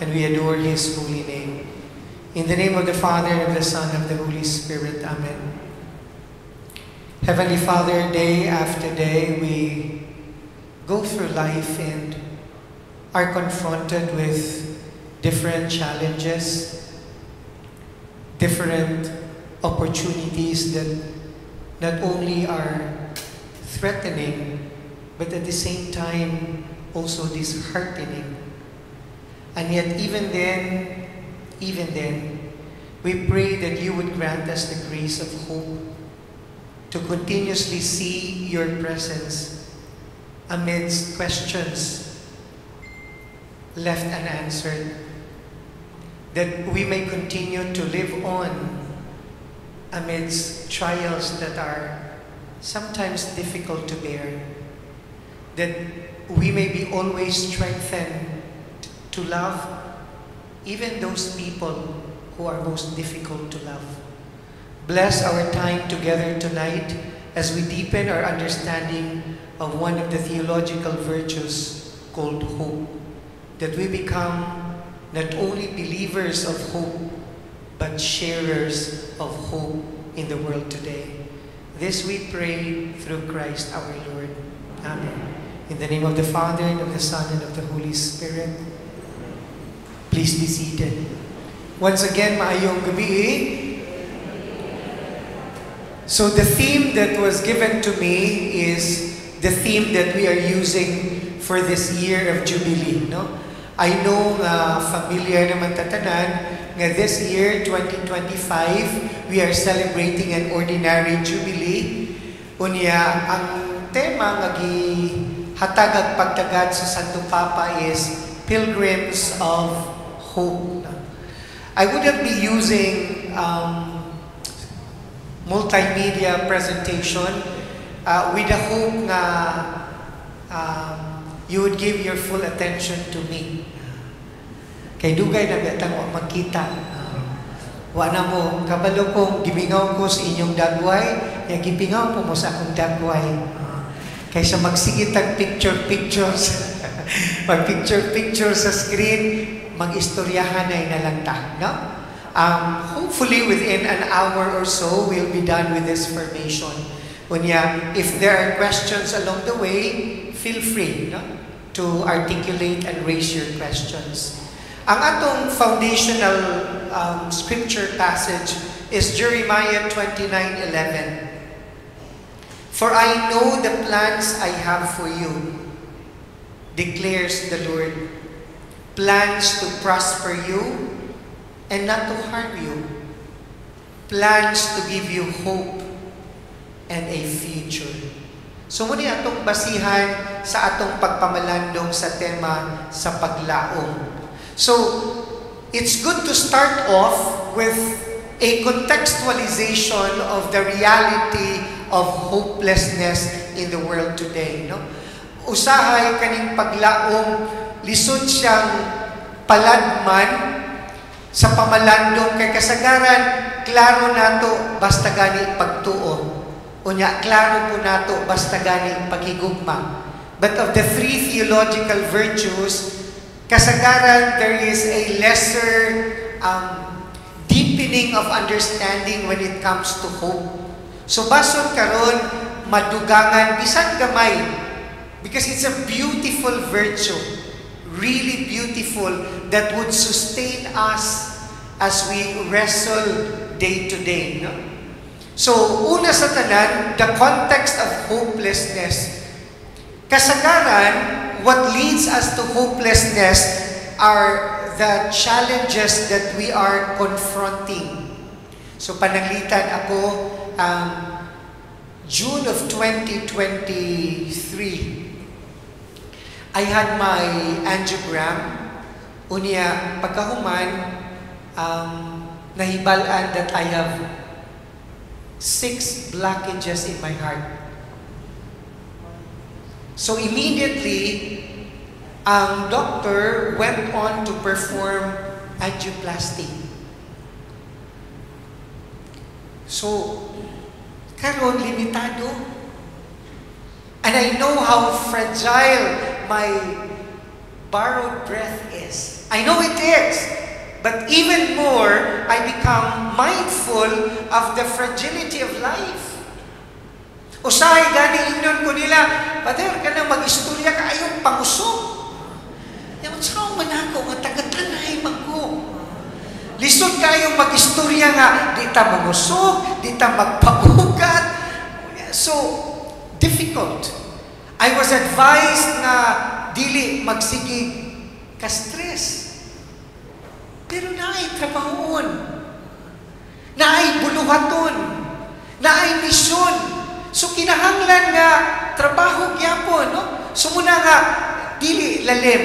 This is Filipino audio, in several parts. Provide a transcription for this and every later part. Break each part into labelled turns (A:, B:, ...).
A: and we adore His holy name. In the name of the Father, and of the Son, and of the Holy Spirit. Amen. Heavenly Father, day after day, we go through life and are confronted with different challenges, different opportunities that not only are threatening, but at the same time also disheartening. And yet even then, we pray that you would grant us the grace of hope to continuously see your presence amidst questions left unanswered, that we may continue to live on amidst trials that are sometimes difficult to bear, that we may be always strengthened to love even those people who are most difficult to love. Bless our time together tonight as we deepen our understanding of one of the theological virtues called hope, that we become not only believers of hope, but sharers of hope in the world today. This we pray through Christ our Lord. Amen. In the name of the Father, and of the Son, and of the Holy Spirit. Please be seated. Once again, maayong gabi. So the theme that was given to me is the theme that we are using for this year of Jubilee. No? I know familiar naman tatanan nga this year, 2025, we are celebrating an ordinary Jubilee. Unya, ang tema nga gihatag pagtagad sa Santo Papa is Pilgrims of Hope. I wouldn't be using multimedia presentation with the hope na you would give your full attention to me. Kay dugay na gatang magkita. Wa na mo, kabalo kong gibingaw ko sa inyong dagway, ya gibingaw po mo sa akong dagway. Kaysa magsigit ang pictures, mag-picture sa screen, mag-istoryahan na lang ta. No? Hopefully within an hour or so, we'll be done with this formation. Unya, if there are questions along the way, feel free to articulate and raise your questions. Ang atong foundational scripture passage is Jeremiah 29:11. For I know the plans I have for you, declares the Lord, plans to prosper you and not to harm you, plans to give you hope and a future. So muna atong basihan sa atong pagpamalandong sa tema sa paglaom. So it's good to start off with a contextualization of the reality of hopelessness in the world today. No? Usahay kaning paglaom, lisod siyang paladman sa pamalandong kay kasagaran, klaro nato basta gani pagtuo. Unya, klaro po nato basta gani paghigugma. But of the three theological virtues, kasagaran, there is a lesser deepening of understanding when it comes to hope. So bason karon madugangan bisan gamay, because it's a beautiful virtue, really beautiful, that would sustain us as we wrestle day to day. No? So, una sa tanan, the context of hopelessness. Kasagaran, what leads us to hopelessness are the challenges that we are confronting. So, pananglitan ako, June of 2023, I had my angiogram. Unya, pagkahuman, nahibalaan that I have 6 blockages in my heart. So immediately, ang doctor went on to perform angioplasty. So, karon limitado. And I know how fragile my borrowed breath is. I know it is. But even more, I become mindful of the fragility of life. Usahay gani inyon ko nila, Father, ka na mag-istorya ka ayong pangusog. Yaman sa man ako, nga taga-tanay magko. Lisod kayong mag-istorya nga, di ta mangusog, di ta magpaugat. So, difficult. I was advised na dili magsigig ka-stress. Pero naay trabahoon, naay buluhaton, naay misyon. So kinahanglan nga trabaho gyapon, no? So muna nga dili lalim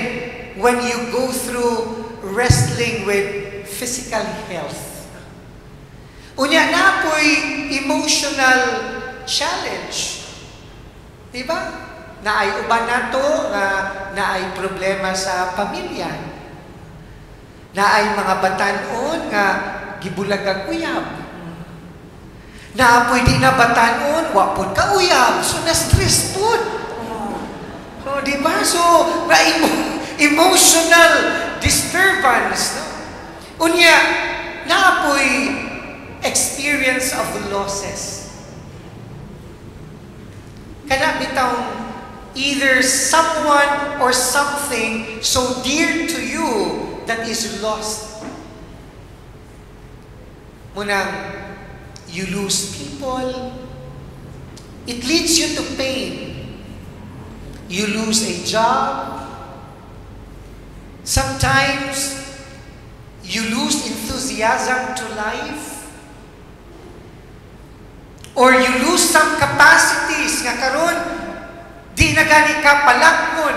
A: when you go through wrestling with physical health. Unya na po'y emotional challenge. Diba? Naay uban nato nga naay problema sa pamilya. Naay mga batanon nga gibulag ang uyab. Naapoy di na batanon, wapod ka uyab. So, na-stress po. So, di ba? So, emotional disturbance. No? Unya, naapoy experience of losses. Kana bitang either someone or something so dear to you that is lost. Munang, you lose people. It leads you to pain. You lose a job. Sometimes, you lose enthusiasm to life. Or you lose some capacities nga karon di na gani ka palakmon.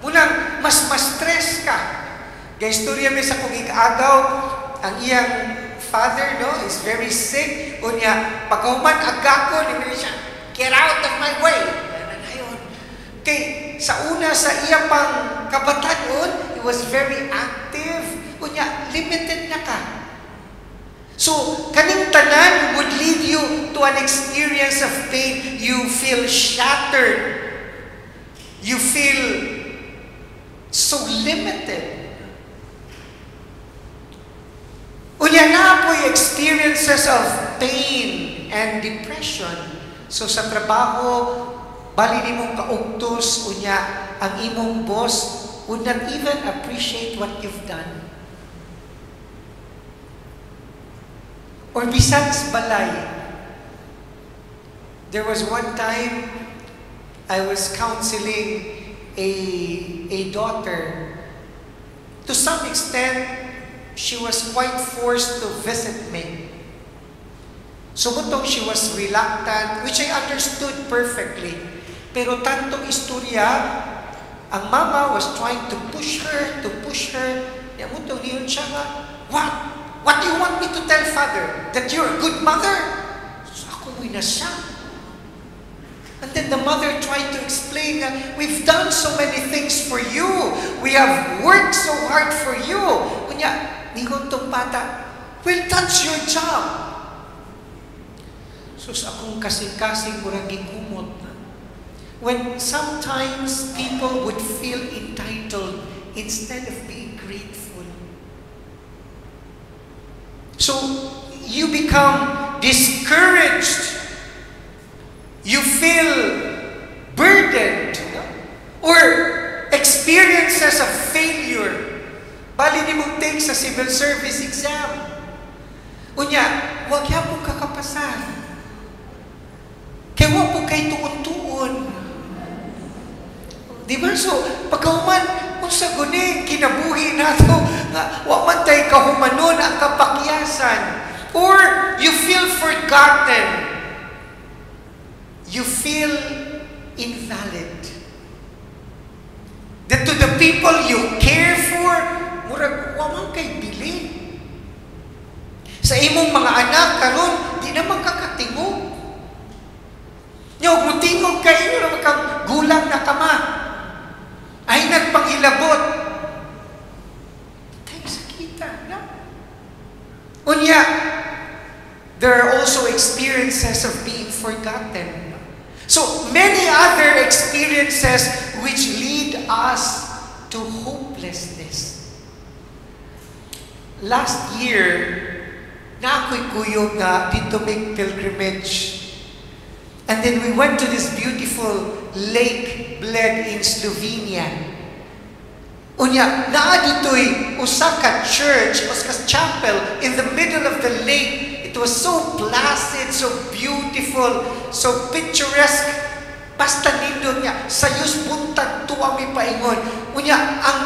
A: Munang, mas stress ka. Kaya istorya may sa kong ikaagaw, ang iyang father, no, is very sick. Unya, pagkahuman agakon, hindi siya, get out of my way. Kay sa una, sa iya pang kabatanon, he was very active. Unya, limited na ka. So, kaning tanan would lead you to an experience of pain. You feel shattered. You feel so limited. Unya na po'y experiences of pain and depression. So sa trabaho, bali ni mong kaugtos, unya, ang imong boss would not even appreciate what you've done. Or besides balay, there was one time I was counseling a daughter. To some extent, she was quite forced to visit me. Sumutong she was reluctant, which I understood perfectly. Pero tantong istorya, ang mama was trying to push her. Yamutong niyon siya nga, What do you want me to tell father? That you're a good mother? So ako na siya. And then the mother tried to explain that we've done so many things for you. We have worked so hard for you. Kunya, ningon tong bata, well, that's your job. So sa akong kasing-kasing murang gikumot na. When sometimes people would feel entitled instead of being grateful. So you become discouraged. You feel burdened. Or experiences of failure. Bali ni mong take sa civil service exam. Unya, wag yapong kakapasan. Kaya wag po kay tuon-tuon. Diba? So, pagkahuman, kung sa guni, kinabuhi nato, wag man tayo kahumanon ang kapakyasan. Or, you feel forgotten. You feel invalid. That to the people you care for, murag wamang kay bili. Sa imong mga anak karon, di naman kakatingog. Yung mutingog kayo na magkagulang na kama. Ay nagpangilabot. Tayo sakita, no? Unya, there are also experiences of being forgotten. So, many other experiences which lead us to hopelessness. last year, na ako'y kuyog nga dito make pilgrimage. And then we went to this beautiful Lake Bled in Slovenia. Unya, naa dito'y usa ka church, usa ka chapel in the middle of the lake. It was so placid, so beautiful, so picturesque. Basta nindot niya, sayos buntag tuwa mi paingon. Unya, ang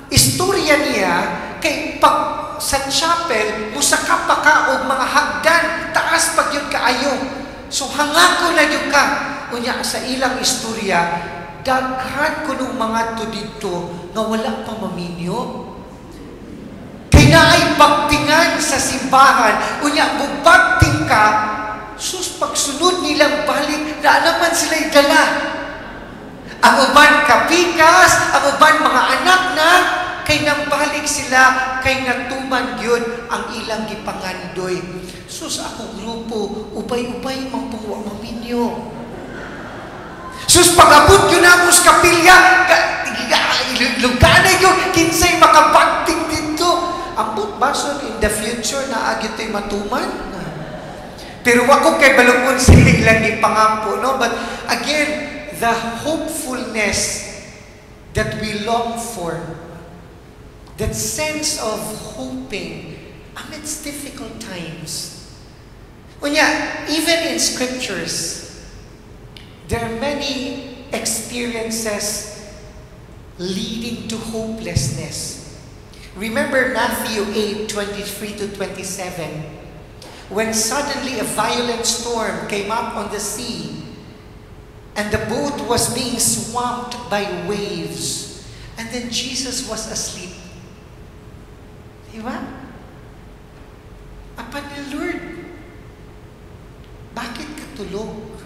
A: istorya niya, kay pag sa chapel, musaka pa ka og mga hagdan, taas pag yun kaayo. So hangako na yun ka. Unya, sa ilang istorya, daghan ko nung mga to dito nga wala pa maminyo. Kay naay bagtingan sa simbahan. Unya, bubagting ka, sus pagsunod nilang balik, na naman sila'y dala. Ang uban kapikas, ang uban mga anak na, kay nambalik sila, kay natuman yun ang ilang gipangandoy. Sus, akong grupo, ubay-ubay mang puwa maminyo. Sus, pag-abot yun na mo sa kapilya, luganay yun, kinsay makabagting dito. Ambot bason in the future na agito'y matuman. Pero wako kay balungon sa ilang ipangampo, no? But again, the hopefulness that we long for, that sense of hoping amidst difficult times. Unya, even in scriptures, there are many experiences leading to hopelessness. Remember Matthew 8:23 to 27, when suddenly a violent storm came up on the sea, and the boat was being swamped by waves, and then Jesus was asleep. Diba? Apa ni Lord, bakit ka tulog?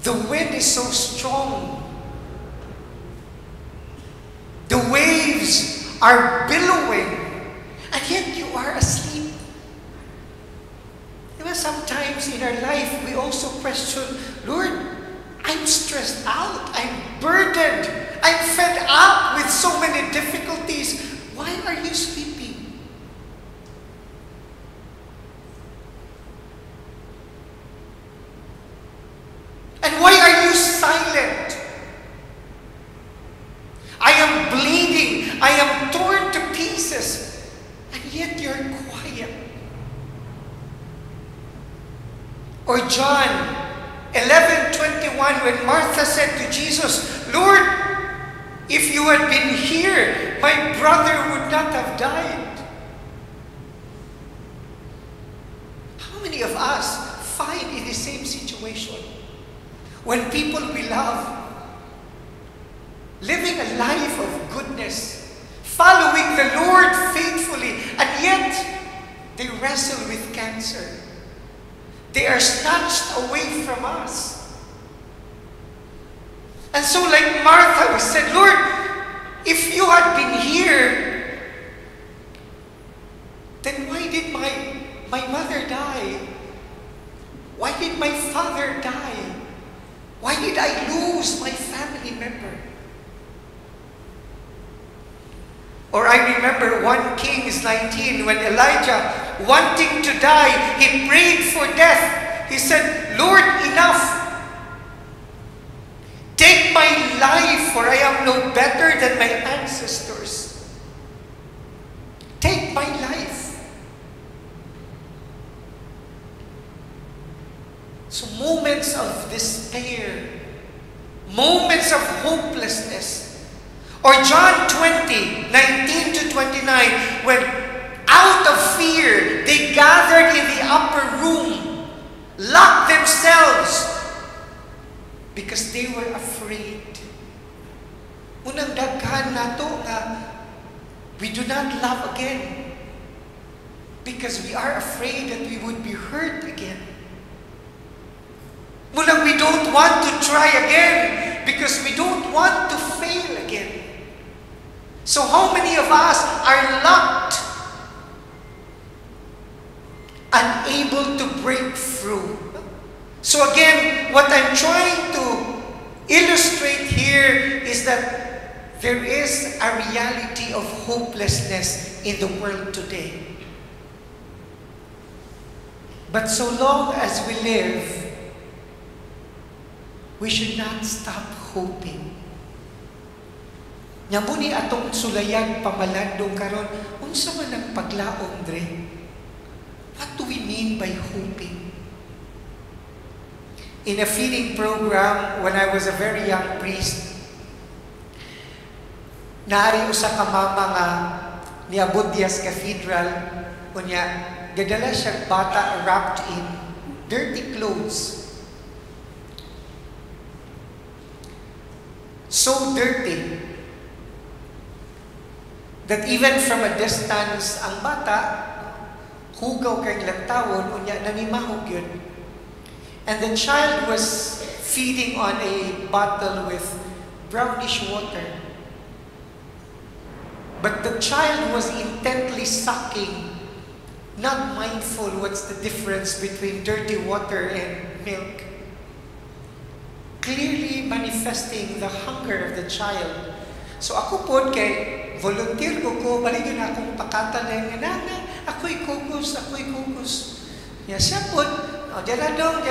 A: The wind is so strong. The waves are billowing, and yet you are asleep. Diba, sometimes in our life, we also question, Lord, I'm stressed out, I'm burdened, I'm fed up with so many difficulties. Why are you sleeping? And why are you silent? I am bleeding, I am torn to pieces, and yet you're quiet. Or John 11:21, when Martha said to Jesus, Lord, if you had been here, my brother would not have died. How many of us find in the same situation? When people we love, living a life of goodness, following the Lord faithfully, and yet they wrestle with cancer. They are snatched away from us. And so like Martha, we said, Lord, if you had been here, then why did my mother die? Why did my father die? Why did I lose my family member? Or I remember 1 Kings 19, when Elijah, wanting to die, he prayed for death. He said, Lord, enough. Take my life, for I am no better than my ancestors. Take my life. So moments of despair, moments of hopelessness. Or John 20:19 to 29, when out of fear, they gathered in the upper room, locked themselves, because they were afraid. Unang daghan nato nga, we do not love again, because we are afraid that we would be hurt again. Munang we don't want to try again, because we don't want to fail again. So how many of us are locked, unable to break through? So again, what I'm trying to illustrate here is that there is a reality of hopelessness in the world today. But so long as we live, we should not stop hoping. Nya muni atong sulayan pamalandong karon, unsa man ang paglaom dre? What do we mean by hoping? In a feeding program when I was a very young priest, naari usa ka mama nga niabot Diaz Cathedral, unya gadala siya bata wrapped in dirty clothes. So dirty that even from a distance, ang bata, hugaw kay lantawon, unya nanimahog yun. And the child was feeding on a bottle with brownish water. But the child was intently sucking, not mindful what's the difference between dirty water and milk. Clearly manifesting the hunger of the child. So ako po kay volunteer ko, baligyan akong pakatalan nga nana, ako'y kugos. Ya siya po, jaradong,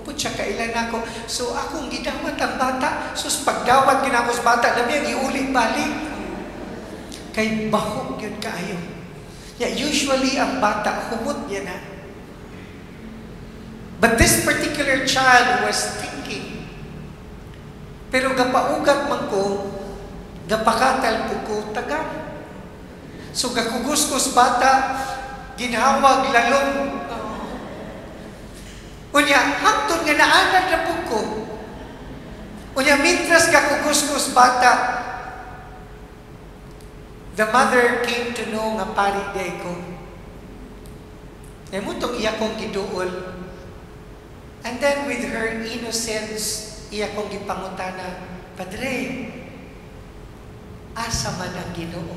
A: po siya kailan ako. So akong gidawat ang bata, so pagdawat ginakos bata, nabi ang iuling balik. Kay bahog yun kaayo. Yeah, usually ang bata, humot yan na. But this particular child was thinking, pero gapaugat man ko, gapakatal po ko taga. So gakuguskus bata, ginhawag lalong. Unya, hangtod nga naanad na po ko. Unya, mitras gakuguskus bata, the mother came to know nga pari day ko. E mutong iya kong giduol. And then with her innocence, iya kong gipangutana, Padre, asa man ang Ginoo?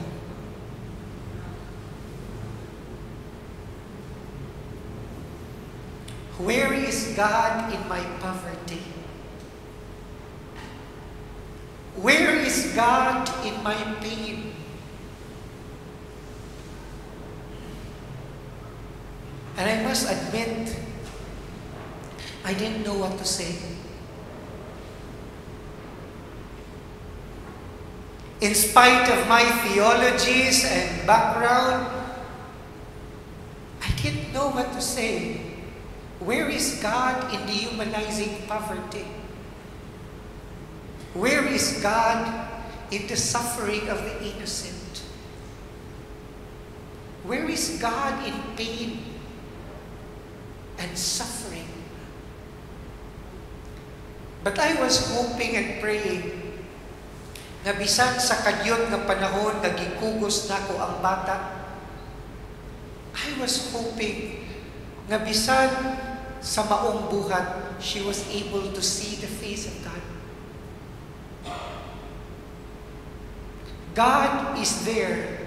A: Where is God in my poverty? Where is God in my pain? And I must admit, I didn't know what to say. In spite of my theologies and background, I didn't know what to say. Where is God in dehumanizing poverty? Where is God in the suffering of the innocent? Where is God in pain and suffering? But I was hoping and praying na bisan sa kadyot ng panahon nagikugos na ko ang bata. I was hoping na bisan sa maong buhat, she was able to see the face of God. God is there.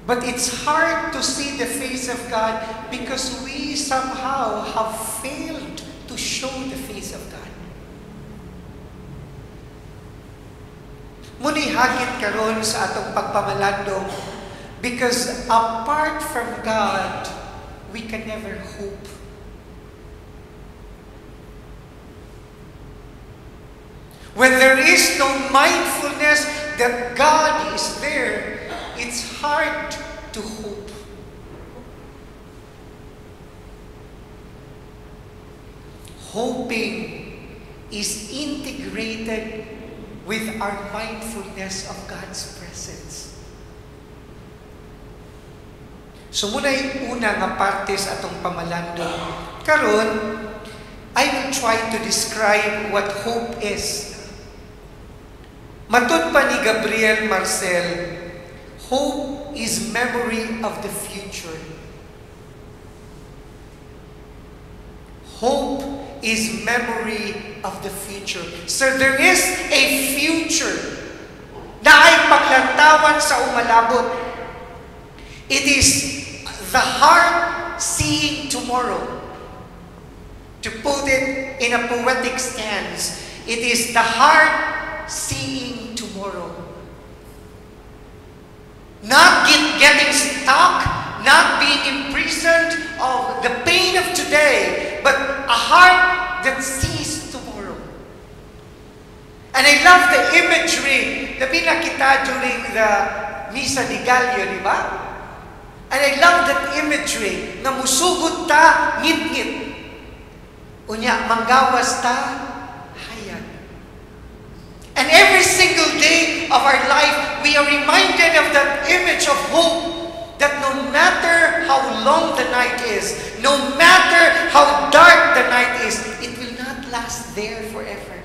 A: But it's hard to see the face of God because we somehow have failed to show the face of God. Muni hagit karon sa atong pagpamalandong because apart from God, we can never hope. When there is no mindfulness that God is there, it's hard to hope. Hoping is integrated with our mindfulness of God's presence. So muna'y una nga parte sa atong pamalandong. Karon, I will try to describe what hope is. Matud pa ni Gabriel Marcel, hope is memory of the future. Hope is memory of the future. So there is a future na ay paglantawan sa umalabot. It is the heart seeing tomorrow. To put it in a poetic stance, it is the heart seeing tomorrow. Not getting stuck, not being imprisoned of the pain of today, but a heart that sees tomorrow. And I love the imagery na pinakita during the Misa di Gallo, di ba? And I love that imagery na musugod ta, ngit-ngit. Unya, manggawas ta, hayag. And every single day of our life, we are reminded of that image of hope, that no matter how long the night is, no matter how dark the night is, it will not last there forever.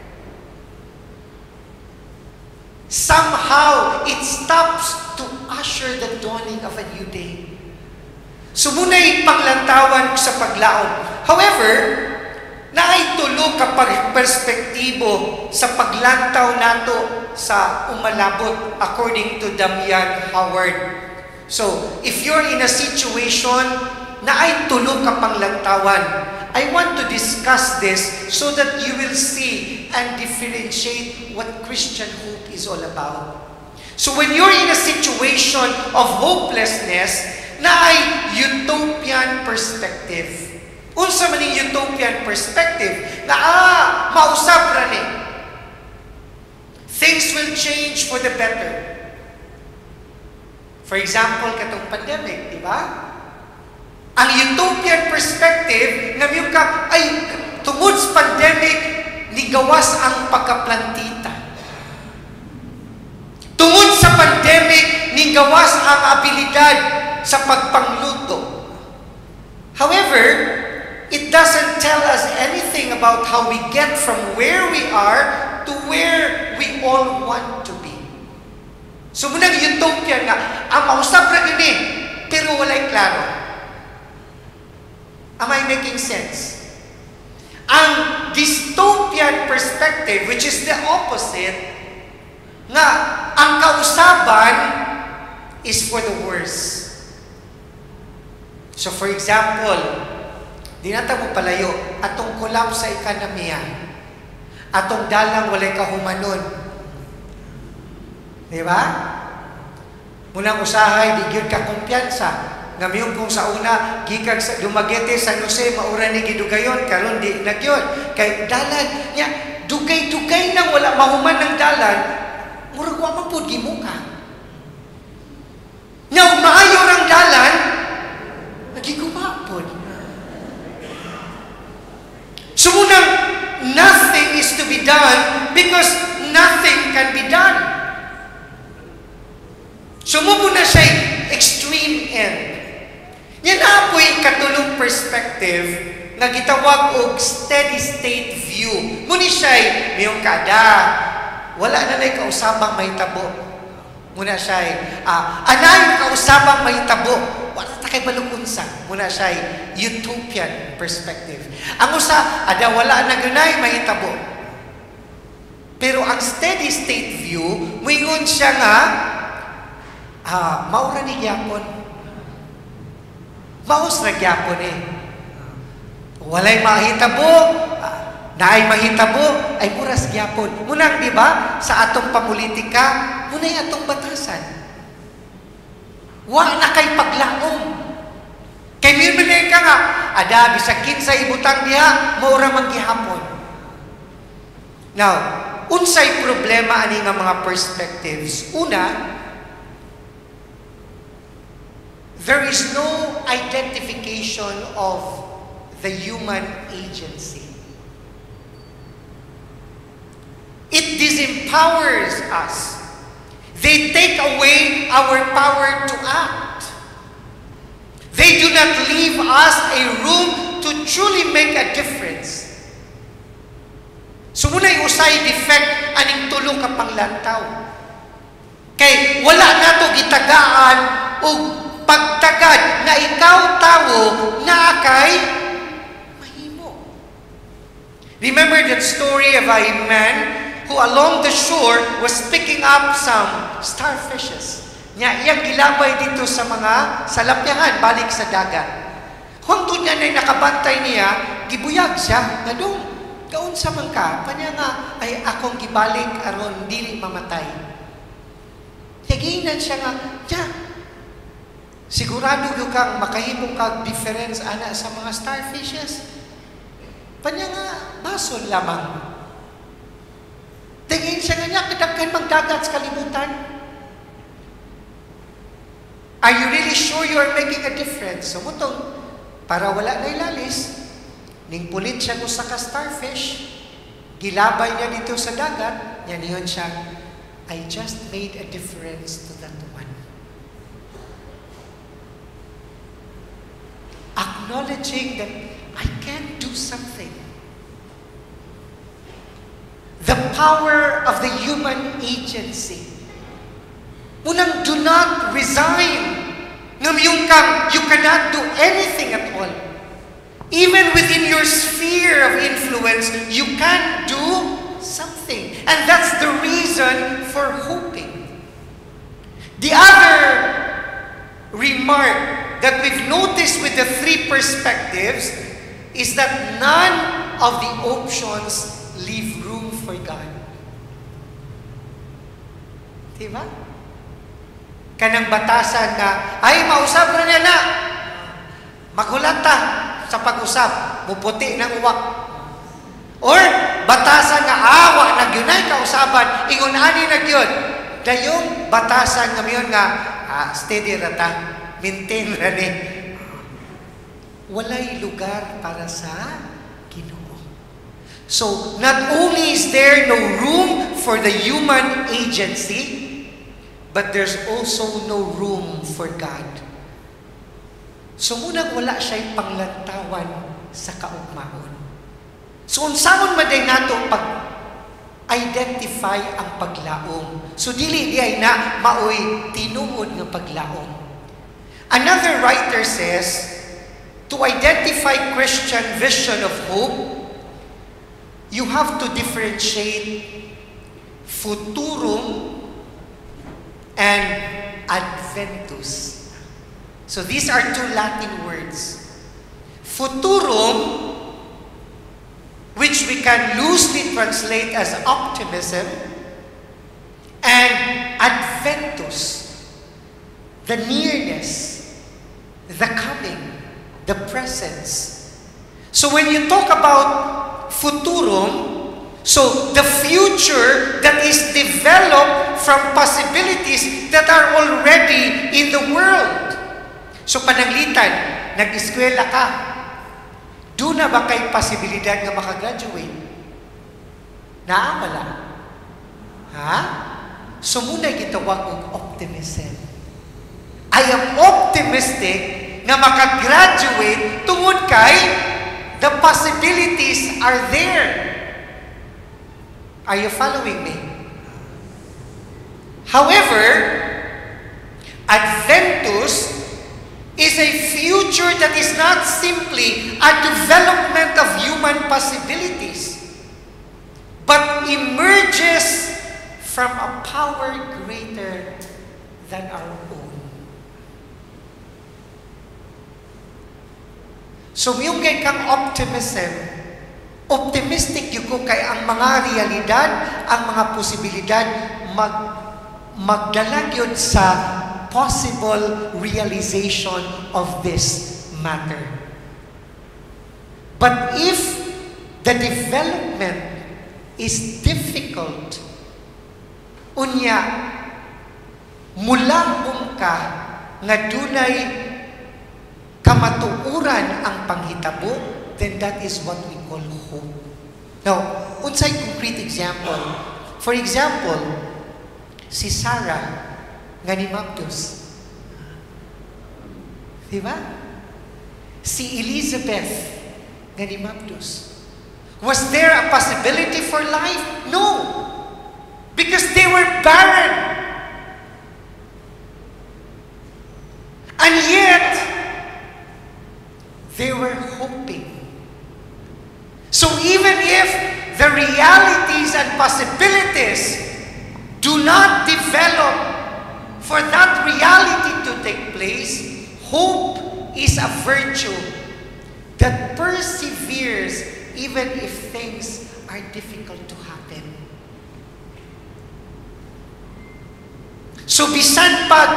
A: Somehow, it stops to usher the dawning of a new day. So muna'y panglantawan sa paglaom. However, naitulo kapag perspektibo sa paglantaw nato sa umalabot according to Damian Howard. So, if you're in a situation na ay tulo ka panglantawan, I want to discuss this so that you will see and differentiate what Christian hope is all about. So when you're in a situation of hopelessness, na ay utopian perspective. Unsa man yung utopian perspective, na mausab ra ni. Things will change for the better. For example, katong pandemic, di ba? Ang utopian perspective, nga yung ka, ay, tungod sa pandemic, nigawas ang pagkaplantita. Tungod sa pandemic, nigawas ang abilidad sa pagpangluto. However, it doesn't tell us anything about how we get from where we are to where we all want to be. So munang utopia nga, ang mausap na gini, pero walay klaro. Am I making sense? Ang dystopian perspective, which is the opposite, nga ang kausaban is for the worse. So for example, di nata mo palayo, atong collapse sa ekonomiya, atong dalang walay kahumanon. Di ba? Munang usahay, di gyud ka kumpiyansa. Ngamiyon kung sa una, gikag sa Dumaguete, San Jose, maura ni gidugayon, karon di nagyon. Kay dalan, niya, dugay-dugay nang wala mahuman ng dalan, murag wa man pud gimuka. Nya maayo rang dalan, nagigumapod. So munang, nothing is to be done because nothing can be done. Sumubo na siya extreme end. Yan na po'y katulong perspective na gitawag og steady state view. Muni siya'y mayong kada. Wala na na'y kausapang may tabo. Muna siya'y, anay kausapang may tabo. Wala na kay balukunsa. Muna siya'y utopian perspective. Ang usa, wala na gunay may tabo. Pero ang steady state view, muingon siya nga, maura ni gyapon. Maus na gyapon eh. Walay mahitabo, naay mahitabo, ay muras gyapon. Munang, di ba, sa atong pamulitika, munay atong batasan. Wa na kay paglaom. Kay mirmilay ka nga, bisag kinsa ibutang diha, maura man gihapon. Now, unsay problema ani nga mga perspectives? Una, there is no identification of the human agency. It disempowers us. They take away our power to act. They do not leave us a room to truly make a difference. So muna'y usay defect aning tulo ka panglantaw. Kay wala nato gitagaan o pagtagad na ikaw tao na kay mahimo. Remember that story of a man who along the shore was picking up some starfishes. Iyang gilabay dito sa mga salapyahan balik sa dagat. Huntod niya na nakabantay niya, gibuyag siya, nga dong, kaon sa man ka, panya nga, ay akong gibalik aron dili mamatay. Yaginan siya nga, sigurado yung kang makahimong kag difference ana sa mga starfishes. Panya nga, basol lamang. Tingin siya nga niya, kadaghan magdagat sa kalibutan. Are you really sure you are making a difference? So mutong, para wala na ilalis, ning pulit siya sa ka-starfish, gilabay niya dito sa dagat, yan yun siya, I just made a difference to that one. Acknowledging that I can do something. The power of the human agency. Unang, do not resign. Ngayon kang, you cannot do anything at all. Even within your sphere of influence, you can do something. And that's the reason for hoping. The other remark that we've noticed with the three perspectives is that none of the options leave room for God. Diba? Kanang batasan na, ay, mausap na niya na. Magulat ta sa pag-usap. Muputi ng uwak. Or, batasan nga, awa na yun ay kausapan. Ingunani na yun. Dayong batasan nga yun nga, steady rata. Maintain na ni. Walay lugar para sa Ginoo. So, not only is there no room for the human agency, but there's also no room for God. So, munang wala siya'y panglantawan sa kaugmaon. So, unsaon maday nato pag-identify ang paglaom. So, dili di ay na maoy tinuod ng paglaom. Another writer says, to identify Christian vision of hope, you have to differentiate futurum and adventus. So these are two Latin words. Futurum, which we can loosely translate as optimism, and adventus, the nearness, the coming, the presence. So when you talk about futurum, so the future that is developed from possibilities that are already in the world. So pananglitan, nag-eskwela ka, doon na ba kay posibilidad nga makagraduate? Naamala. Ha? So muna gitawag og optimism. I am optimistic na makagraduate tungod kay the possibilities are there. Are you following me? However, adventus is a future that is not simply a development of human possibilities, but emerges from a power greater than our own. So, yung kay kang optimistic yung ko kay ang mga realidad, ang mga posibilidad, magdalag yun sa possible realization of this matter. But if the development is difficult, unya, mulang ka nga dunay kamatuuran ang panghitabo, then that is what we call hope. Now, unsay concrete example. For example, si Sarah nga ni Mabdus. Diba? Si Elizabeth nga ni Mabdus. Was there a possibility for life? No. Because they were barren. And yet, they were hoping. So even if the realities and possibilities do not develop for that reality to take place, hope is a virtue that perseveres even if things are difficult to happen. So bisan pag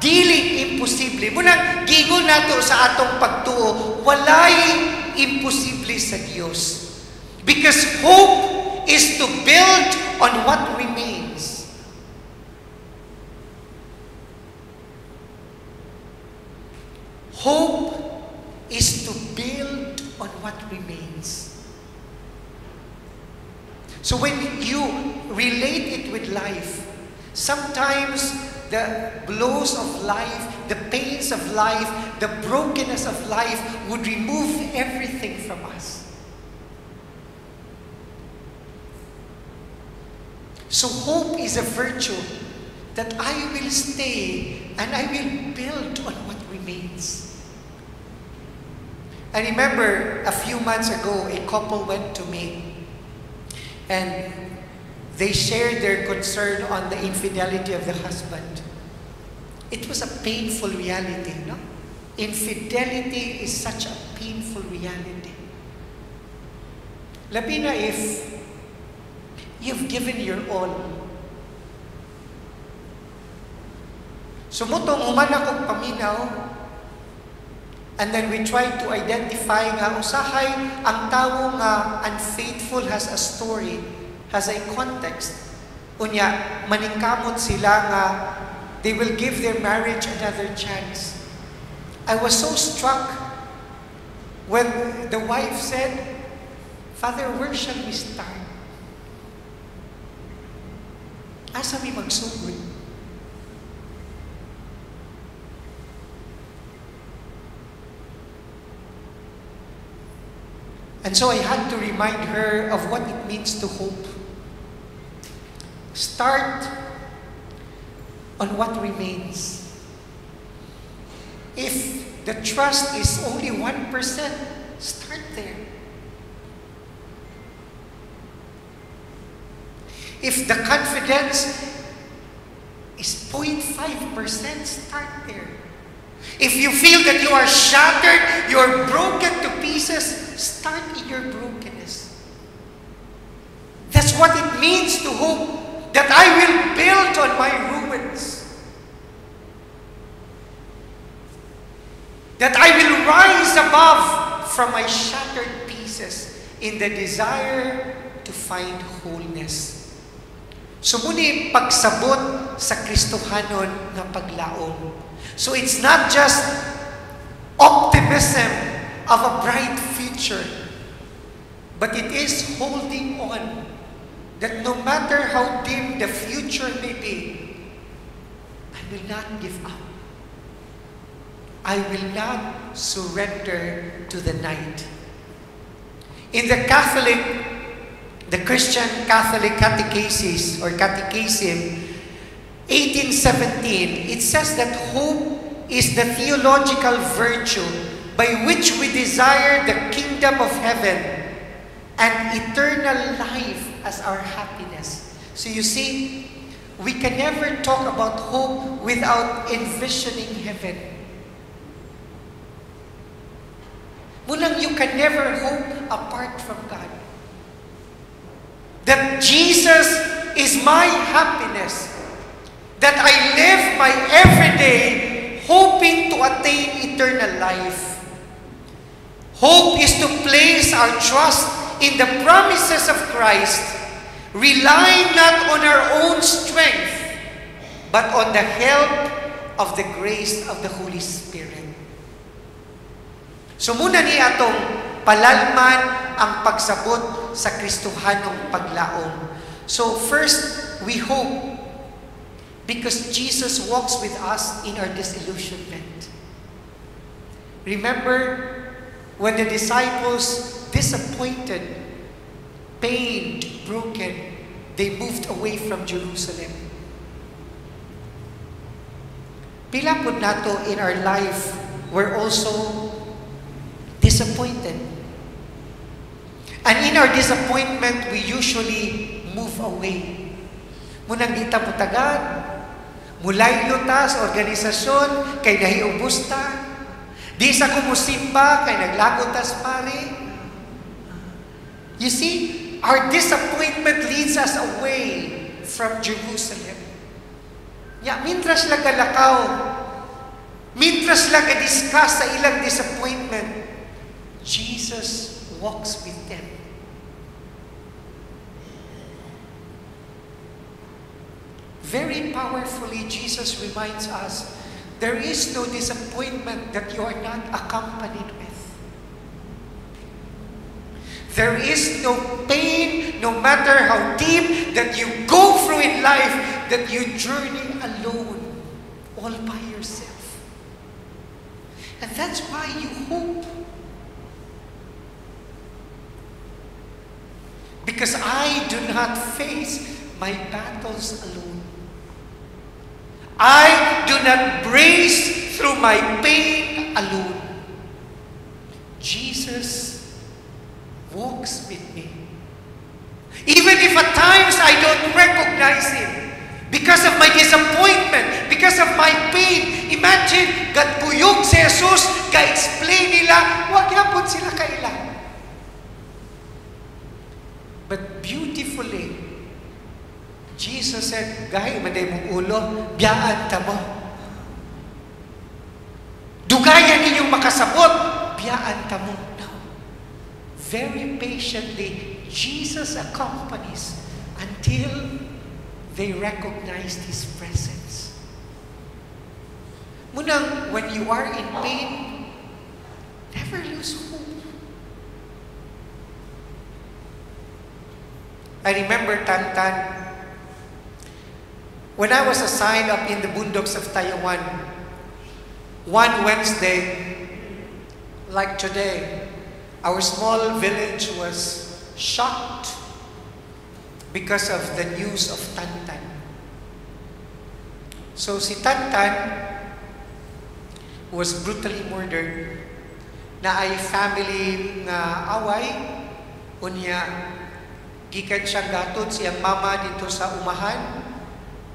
A: dili imposible, munang gingon nato sa atong pagtuo, walay imposible sa Dios. Because hope is to build on what remains. Hope is to build on what remains. So when you relate it with life, sometimes the blows of life, the pains of life, the brokenness of life would remove everything from us. So hope is a virtue that I will stay and I will build on what remains. I remember a few months ago, a couple went to me and they shared their concern on the infidelity of the husband. It was a painful reality, no? Infidelity is such a painful reality. Labi na if you've given your all. Sumutong human akong paminaw, and then we try to identify nga usahay ang tawo nga unfaithful has a story, has a context. Unya, maningkamot sila nga they will give their marriage another chance. I was so struck when the wife said, "Father, where shall we start? Asa mi magsugod?" And so I had to remind her of what it means to hope. Start on what remains. If the trust is only 1%, start there. If the confidence is 0.5%, start there. If you feel that you are shattered, you are broken to pieces, start in your brokenness. That's what it means to hope, that I will build on my ruins. That I will rise above from my shattered pieces in the desire to find wholeness. Sumuni pagsabot sa Kristohanon nga paglaom. So it's not just optimism of a bright future, but it is holding on that no matter how dim the future may be, I will not give up. I will not surrender to the night. In the Christian Catholic Catechesis or Catechism, 1817, it says that hope is the theological virtue by which we desire the kingdom of heaven and eternal life as our happiness. So you see, we can never talk about hope without envisioning heaven. Mulang you can never hope apart from God. That Jesus is my happiness. That I live my everyday hoping to attain eternal life. Hope is to place our trust in the promises of Christ, relying not on our own strength, but on the help of the grace of the Holy Spirit. So muna ni atong palalman ang pagsabot sa Kristohanong paglaom. So first, we hope because Jesus walks with us in our disillusionment. Remember when the disciples, disappointed, pained, broken, they moved away from Jerusalem. Pila pud nato in our life, we're also disappointed. And in our disappointment, we usually move away. Munang di ta mutagan, mulay lutas, organisasyon, kay nahiubos ta. Di sa kumusimba, kay naglagotas pare. You see, our disappointment leads us away from Jerusalem. Ya, mintras lang galakaw, mintras lang discuss sa ilang disappointment, Jesus walks with them. Very powerfully, Jesus reminds us, there is no disappointment that you are not accompanied with. There is no pain, no matter how deep, that you go through in life, that you journey alone, all by yourself. And that's why you hope. Because I do not face my battles alone. I do not brace through my pain alone. Jesus walks with me. Even if at times I don't recognize Him, because of my disappointment, because of my pain. Imagine, gatbuyog si Jesus, ka-explain nila, wag yapon sila kailan. But beautifully, Jesus said, "Gahi, maday mong ulo, biyaan ta mo. Dugayan ninyong makasabot, biyaan ta mo." No. Very patiently, Jesus accompanies until they recognized His presence. Munang, when you are in pain, never lose hope. I remember Tantan. When I was assigned up in the boondocks of Taiwan, one Wednesday, like today, our small village was shocked because of the news of Tantan. So si Tantan was brutally murdered. Na ay family nga away, unya gikan siya gatod siyang mama dito sa umahan.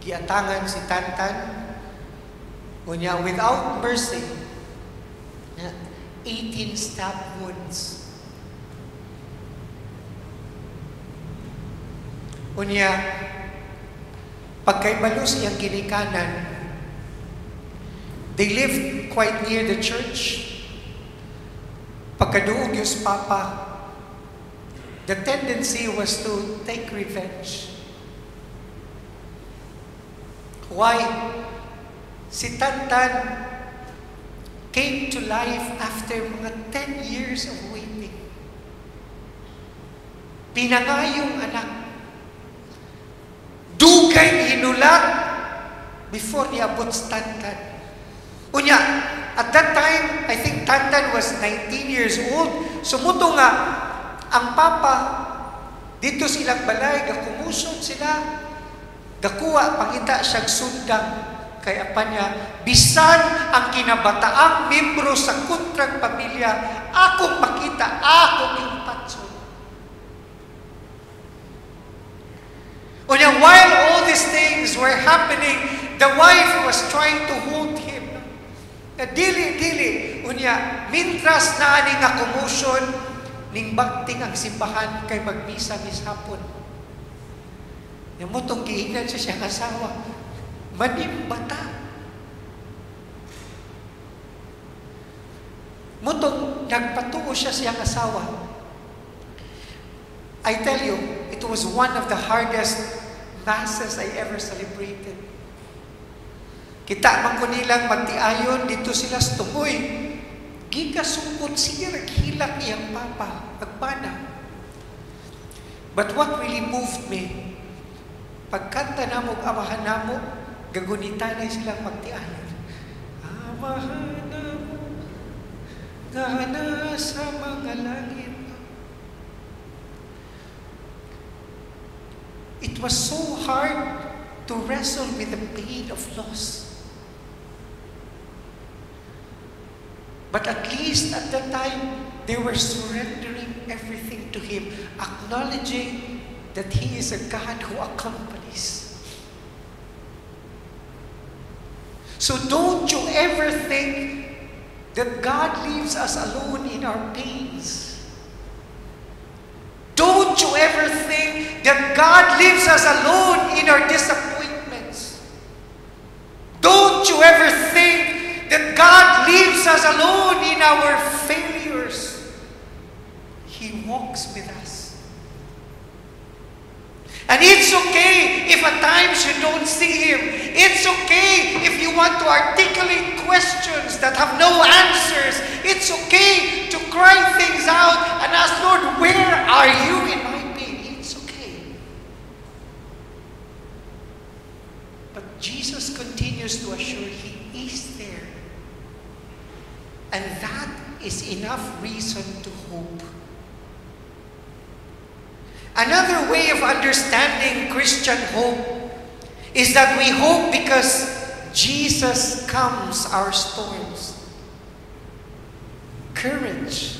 A: Giatangan si Tantan, unya without mercy, 18 stab wounds. Unya, pagkaibalo siyang ginikanan, they lived quite near the church. Pagkaduog yung papa, the tendency was to take revenge. Why? Si Tantan came to life after mga 10 years of waiting. Pinangayong anak. Dugay hinulat before niabot si Tantan. Unya, at that time, I think Tantan was 19 years old. Sumuto nga, ang papa, dito silang balay, gakumuson sila, gakuha, pangita siyang sundang kay apa niya, bisan ang kinabataang membro sa kontrang pamilya, akong makita, akong impatson. O niya, while all these things were happening, the wife was trying to hold him. Na dili. O niya, mintras na ani nga commotion, ning bakting ang simbahan kay magmisa mishapon. Yung mutong giingnan siya siyang asawa. Manimbata. Mutong nagpatuo siya siyang asawa. I tell you, it was one of the hardest masses I ever celebrated. Kita man ko nilang magtiayon, dito sila sa tumoy. Gikasungkot siya, naghilak iyang papa, agpana. But what really moved me, pagkanta na mo, amahan na mo, gagunita na silang magtiayon. Amahan na mo, gana sa mga langit. It was so hard to wrestle with the pain of loss. But at least at that time, they were surrendering everything to Him, acknowledging that He is a God who accompanies. So don't you ever think that God leaves us alone in our pains. Don't you ever think that God leaves us alone in our disappointments. Don't you ever think that God leaves us alone in our failures. He walks with us. And it's okay if at times you don't see Him. It's okay if you want to articulate questions that have no answers. It's okay to cry things out and ask, Lord, where are you in my pain? It's okay. But Jesus continues to assure He is there. And that is enough reason to hope. Another way of understanding Christian hope is that we hope because Jesus calms our storms. Courage.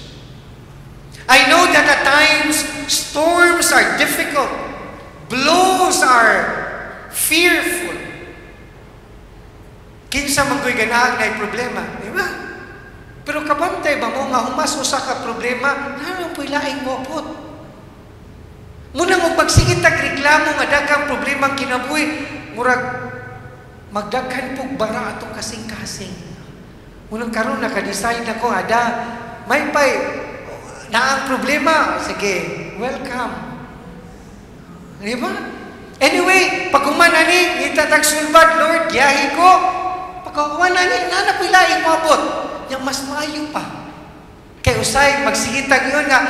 A: I know that at times storms are difficult, blows are fearful. Kinsa man ko'y ganahan na problema, di ba? Pero kabantay ba mo nga humas usa ka problema, nanon po'y laing mo pot. Muna mo pagsigit ang reklamo nga daghang problema ang kinabuhi, murag magdaghan pog bara atong kasing-kasing. Munang karon naka-decide ako, may pay na ang problema. Sige, welcome. Di ba? Anyway, pag umanani, itatag sulbad, Lord, yahi ko. Pag umanani, nanapilaing mabot. Yang mas maayo pa. Kaya usay, magsigitag yun nga,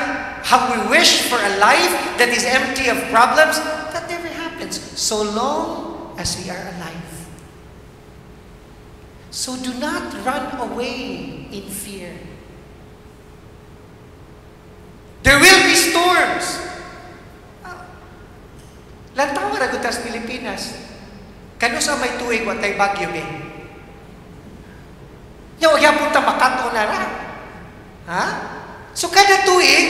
A: how we wish for a life that is empty of problems, that never happens. So long as we are alive. So do not run away in fear. There will be storms. Lantawa na gutas Pilipinas. Kano sa may tuig watay bagyo ni? Yung magyapon ta makato na ra. Ha? So kada tuig,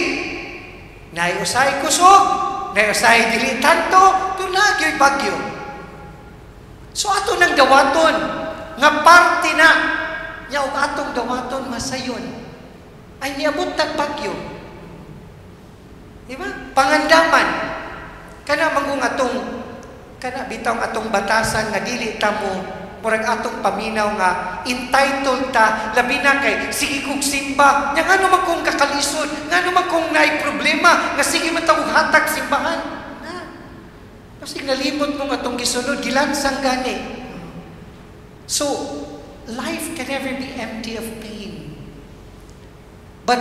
A: naiusay kusog, naiusay dili tanto, pero lagi bagyo. So ato nang dawaton, nga parte na, yaw atong dawaton masayon, ay niabot tag bagyo. Diba? Pangandaman, kana manggung atong, kana bitang atong batasan nga dili ta mo, murag atong paminaw nga entitled ta labi na kay sige kong simba nya ngano man kong kakalisod ngano man kong naay problema nga sige man tawag hatag simbahan na kasi nalimot mo atong gisunod gilansang gani. So life can never be empty of pain, but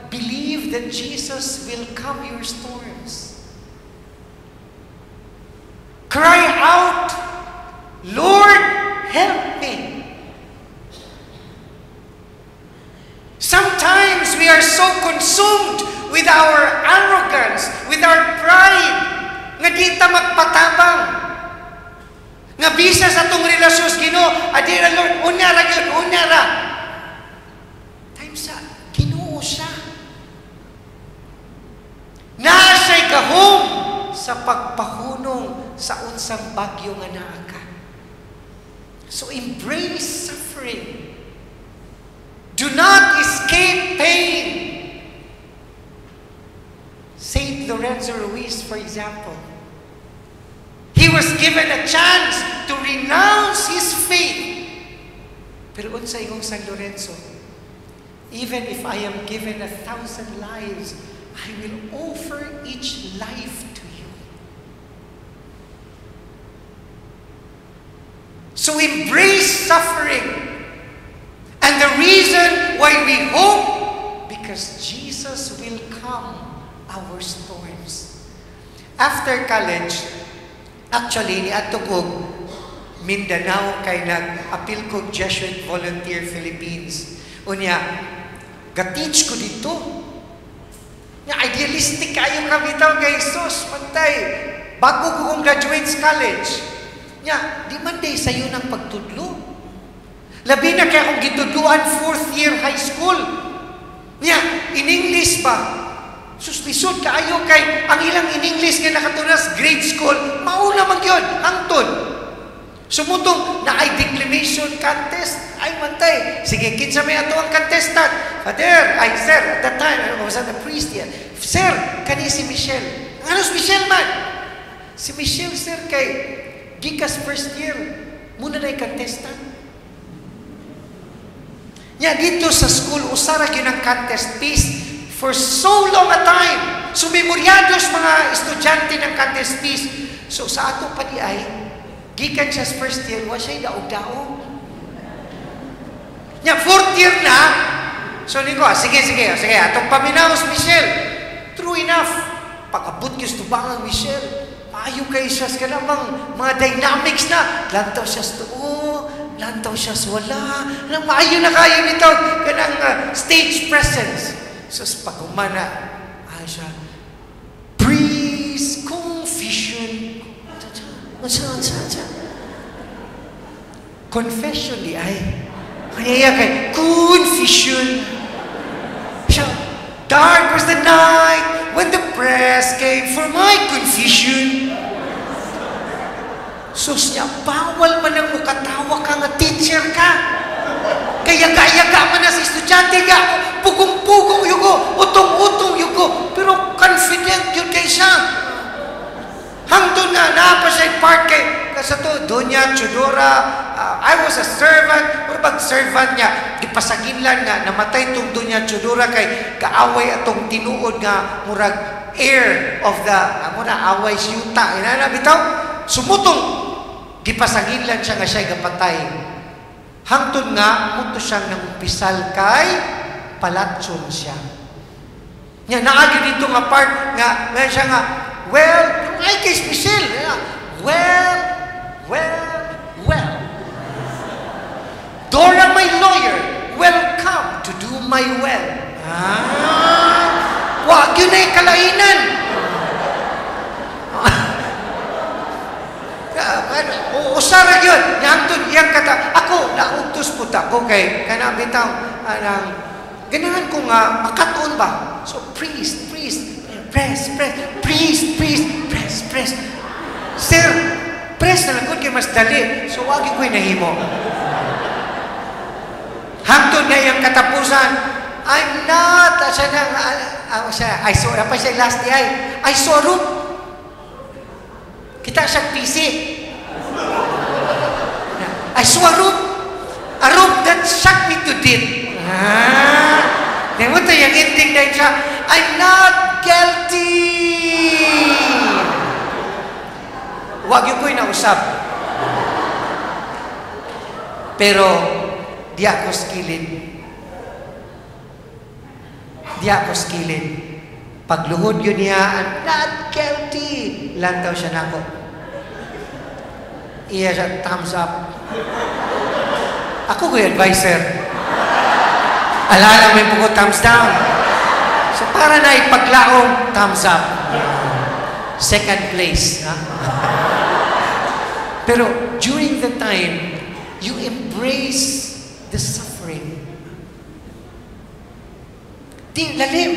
A: believe that Jesus will calm your storms. Cry out, Lord, help me. Sometimes we are so consumed with our arrogance, with our pride, nga di ta magpatabang. Nga bisa sa itong relasyon sa Ginoo, adi na Lord, unyara yun, unyara. Time sa Ginoo siya. Nasa'y gahom sa pagpahunong sa unsang bagyo nga naa ka. So embrace suffering. Do not escape pain. Saint Lorenzo Ruiz, for example, he was given a chance to renounce his faith. Pero unsa ingong San Lorenzo, even if I am given 1,000 lives, I will offer each life to you. So embrace suffering. And the reason why we hope, because Jesus will calm our storms. After college, actually, niadto ko Mindanao kay nag-apil ko Jesuit Volunteer Philippines. Unya, ga-teach ko dito. Idealistic kayo kami daw kay Jesus, pantay. Bago ko kong graduate sa college. Nya, di man day sayo ng pagtudlo. Labi na kaya akong gitudluan 4th year high school. Nya, in English ba? Suslisod kaayo kay ang ilang in English nga nakatunas grade school, mauna man yun, hangtod. Sumutong na ay declamation contest. Ay, mantay. Sige, kinsa may ato ang contestant. Father, ay, sir, at that time, I was the priest yan. Sir, kani si Michelle. Ano si Michelle man? Si Michelle, sir, kay gikas first year. Muna na yung contestant. Yan, dito sa school, usara yun ang contest piece for so long a time. So, memoryados mga estudyante ng contest piece. So, sa ato pa di ay, gikan siya sa first year, wa siya daog-daog. Nya, fourth year na, so ni ko, sige, atong paminaos, Michelle. True enough, pag-abot yung stubang Michelle, maayo kayo siya sa kanamang mga dynamics na, lantaw siya sa tuo, lantaw siya sa wala, maayo na kayo nito, kanang stage presence. So, sa pag-umana, ay siya, praise, confession, confession di ay. Kaya kay confession. Siya, dark was the night when the press came for my confession. Sus niya, bawal man ang mukatawa ka nga teacher ka. Kaya yaga man na sa estudyante ka, pugong-pugong yugo, utong-utong yugo, pero confident yun kay siya. Hangtod nga, naapa siya part kay, kasi to, Doña Chudora, I was a servant, or servant niya, ipasagin nga, namatay itong Doña Chudora kay kaaway atong tinuod nga, murag heir of the, away siyuta, bitaw, sumutong, gipasagin siya nga siya gapatay. Hangtod nga, muto siyang nangumpisal kay, palatson siya. Nga, naagyo dito nga part, nga, may siya nga, well, ay kay Michelle. Well. Dora, my lawyer, welcome to do my well. Wag yun ay kalainan. Usara yun. Nangtod iyang kata. Ako, naugtos po ta. Okay, kanabitaw. Ganahan ko nga, makatuon ba? So, priest, press. Sir, press na lang ko kayo mas dali. So, wag ko'y nahimo. Hangtod na yung katapusan, I'm not, I saw, apa siya last day, I saw Rup. Kita siya PC. I saw a Rup that shocked me to death. Nemo to yung ending na siya, I'm not guilty. Wag yung ko'y nausap. Pero, di ako skilled. Pagluhod yun niya, I'm not guilty. Lantaw siya na ako. Iya siya, thumbs up. Ako ko'y advisor. Alala may puko, thumbs down. So, para na ipaglaong, thumbs up. Second place. Pero during the time, you embrace the suffering. Di lalim.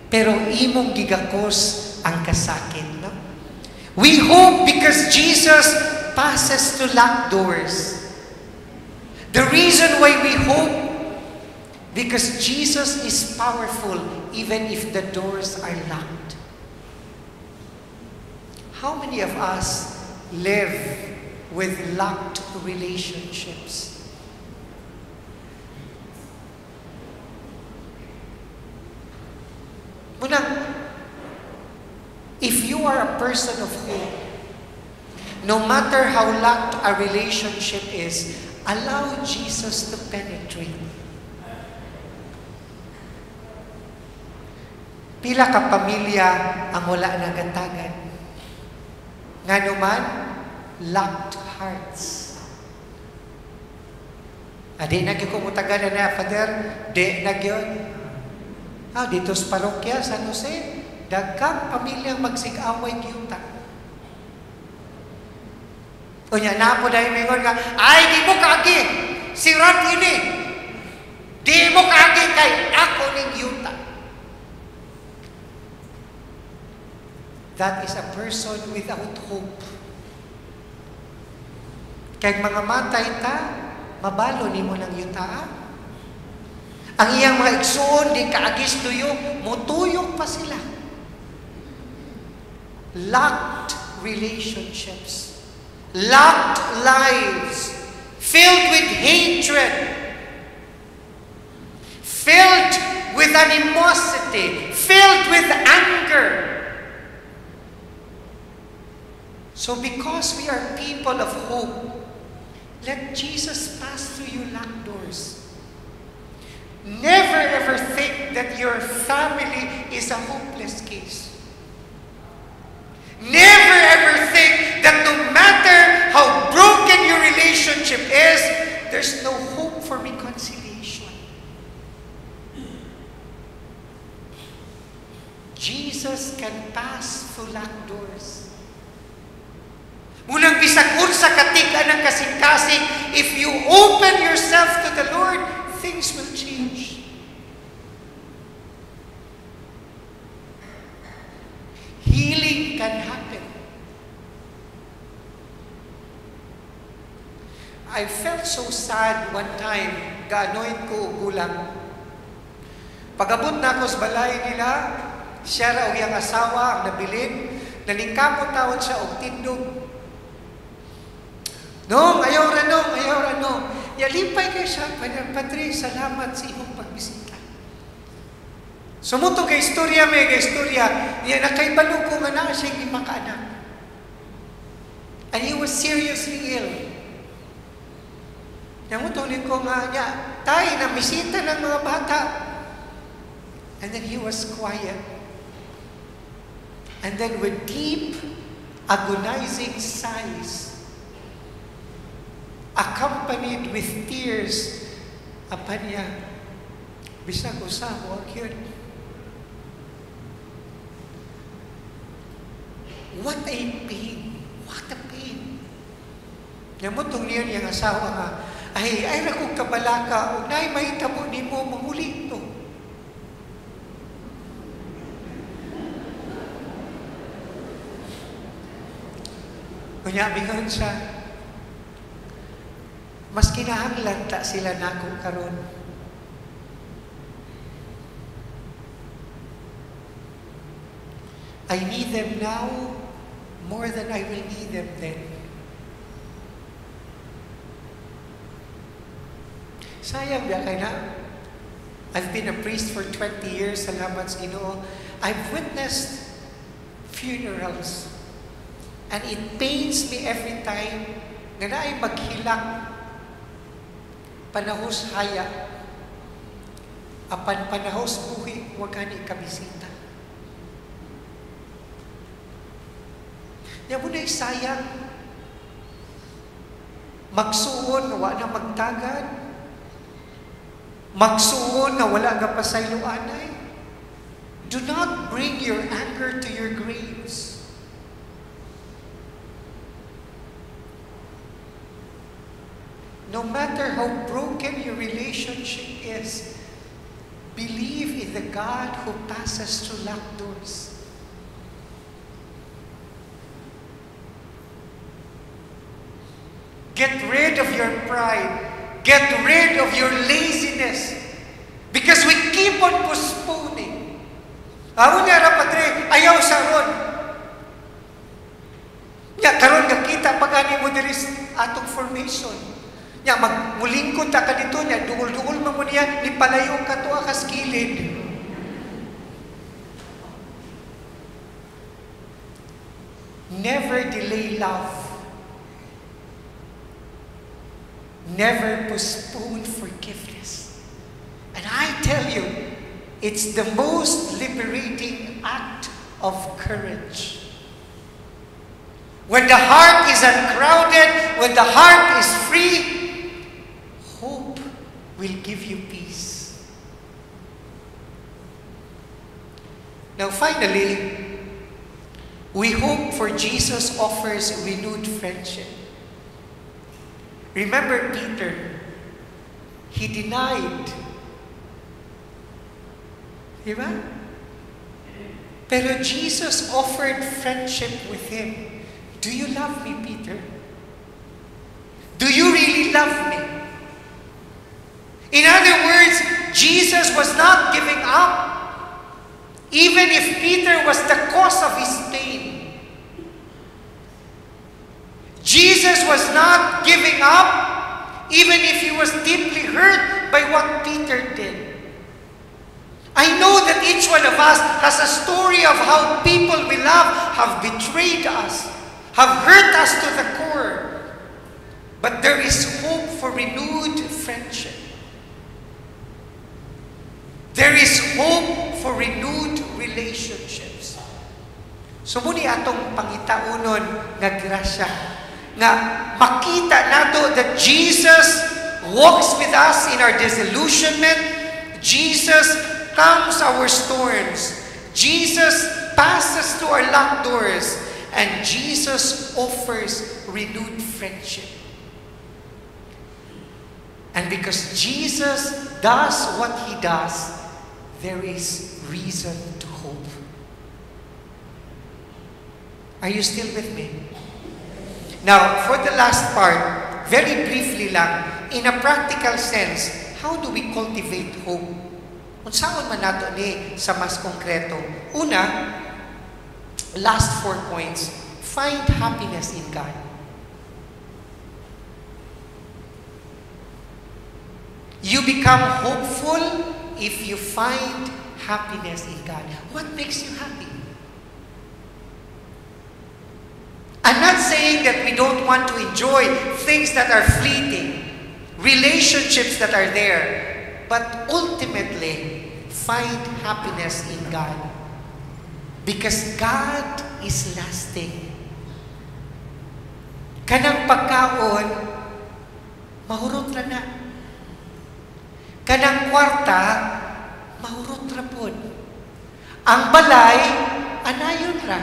A: Pero imong gigakos ang kasakit. No? We hope because Jesus passes to locked doors. The reason why we hope, because Jesus is powerful even if the doors are locked. How many of us live with locked relationships? Munang, if you are a person of hope, no matter how locked a relationship is, allow Jesus to penetrate. Pila ka pamilya ang wala nagatagan. Nga naman, locked hearts. Adi na ko mutagan na, Father, di na yun. Dito sa parokya, San Jose, dagkang pamilyang magsig-away kiyuta. O niya, napo dahil may ngon ka, ay, di mo kaagi, si Rod ini. Di mo kaagi kay ako ning yuta. That is a person without hope. Kay mga matay ta, mabalo ni mo ng yuta. Ang iyang mga igsoon, di kaagis tuyo, mutuyok pa sila. Locked relationships, locked lives, filled with hatred, filled with animosity, filled with anger. So because we are people of hope, let Jesus pass through your locked doors. Never ever think that your family is a hopeless case. Never ever think that no matter how broken your relationship is, there's no hope for reconciliation. Jesus can pass through locked doors. Munang bisag unsa katigan ng kasing-kasing, if you open yourself to the Lord, things will change. Healing can happen. I felt so sad one time, gaanoin ko gulang. Pagabot na ako sa balay nila, siya raw yung asawa ang nabilin, naningkamot taon siya og tindog. Nong, ayaw ra. Yalipay kayo siya, Padre, salamat sa imong pagbisita. Sumuto kay istorya, niya nakaibalo ko nga na siya hindi makaanak. And he was seriously ill. Namutunin ko nga niya, tay, namisita ng mga bata. And then he was quiet. And then with deep, agonizing sighs, accompanied with tears, apan niya, bisag usah, huwag yun. What a pain. What a pain. Namutong niya niyang asawa nga, ay rakong kabalaka, o na'y mahitabo ni mo, manguli ito. Kunyabingan siya, mas kinahanglan ta sila nako karon. I need them now more than I will need them then. Sayang biya kay na. I've been a priest for 20 years, salamat sa Ginoo. I've witnessed funerals. And it pains me every time na naay maghilak panahos haya, apan panahos buhi, huwag ka ni kabisita. Yan mo na'y sayang, magsuon na wala magtagad, magsuon na wala ka pasayloanay. Do not bring your anger to your graves. No matter how broken your relationship is, believe in the God who passes through locked doors. Get rid of your pride. Get rid of your laziness. Because we keep on postponing. Amo niya ra, Padre, ayaw sa ron. Ya, karon nga kita pag-ani mo diri atong formation. Ya, magmulingkod ta ka dito niya, dungol-dungol mo niya, ipalayo ka to akas kilid. Never delay love. Never postpone forgiveness. And I tell you, it's the most liberating act of courage. When the heart is uncrowded, when the heart is free, hope will give you peace. Now finally, we hope for Jesus offers renewed friendship. Remember Peter, he denied. Diba? Pero Jesus offered friendship with him. Do you love me, Peter? really love me? In other words, Jesus was not giving up. Even if Peter was the cause of his pain. Jesus was not giving up, even if he was deeply hurt by what Peter did. I know that each one of us has a story of how people we love have betrayed us, have hurt us to the core. But there is hope for renewed friendship. There is hope for renewed relationships. So muni atong pangitaunon nga grasya nga makita nato that Jesus walks with us in our disillusionment. Jesus calms our storms. Jesus passes through our locked doors. And Jesus offers renewed friendship. And because Jesus does what He does, there is reason to hope. Are you still with me? Now, for the last part, very briefly lang, in a practical sense, how do we cultivate hope? Unsaon man nato ni sa mas konkreto? Una, last 4 points, find happiness in God. You become hopeful if you find happiness in God. What makes you happy? I'm not saying that we don't want to enjoy things that are fleeting, relationships that are there, but ultimately, find happiness in God. Because God is lasting. Kanang pagkaon, mahurot ra na. Kanang kwarta, mahurot ra pod. Ang balay, anayon ra.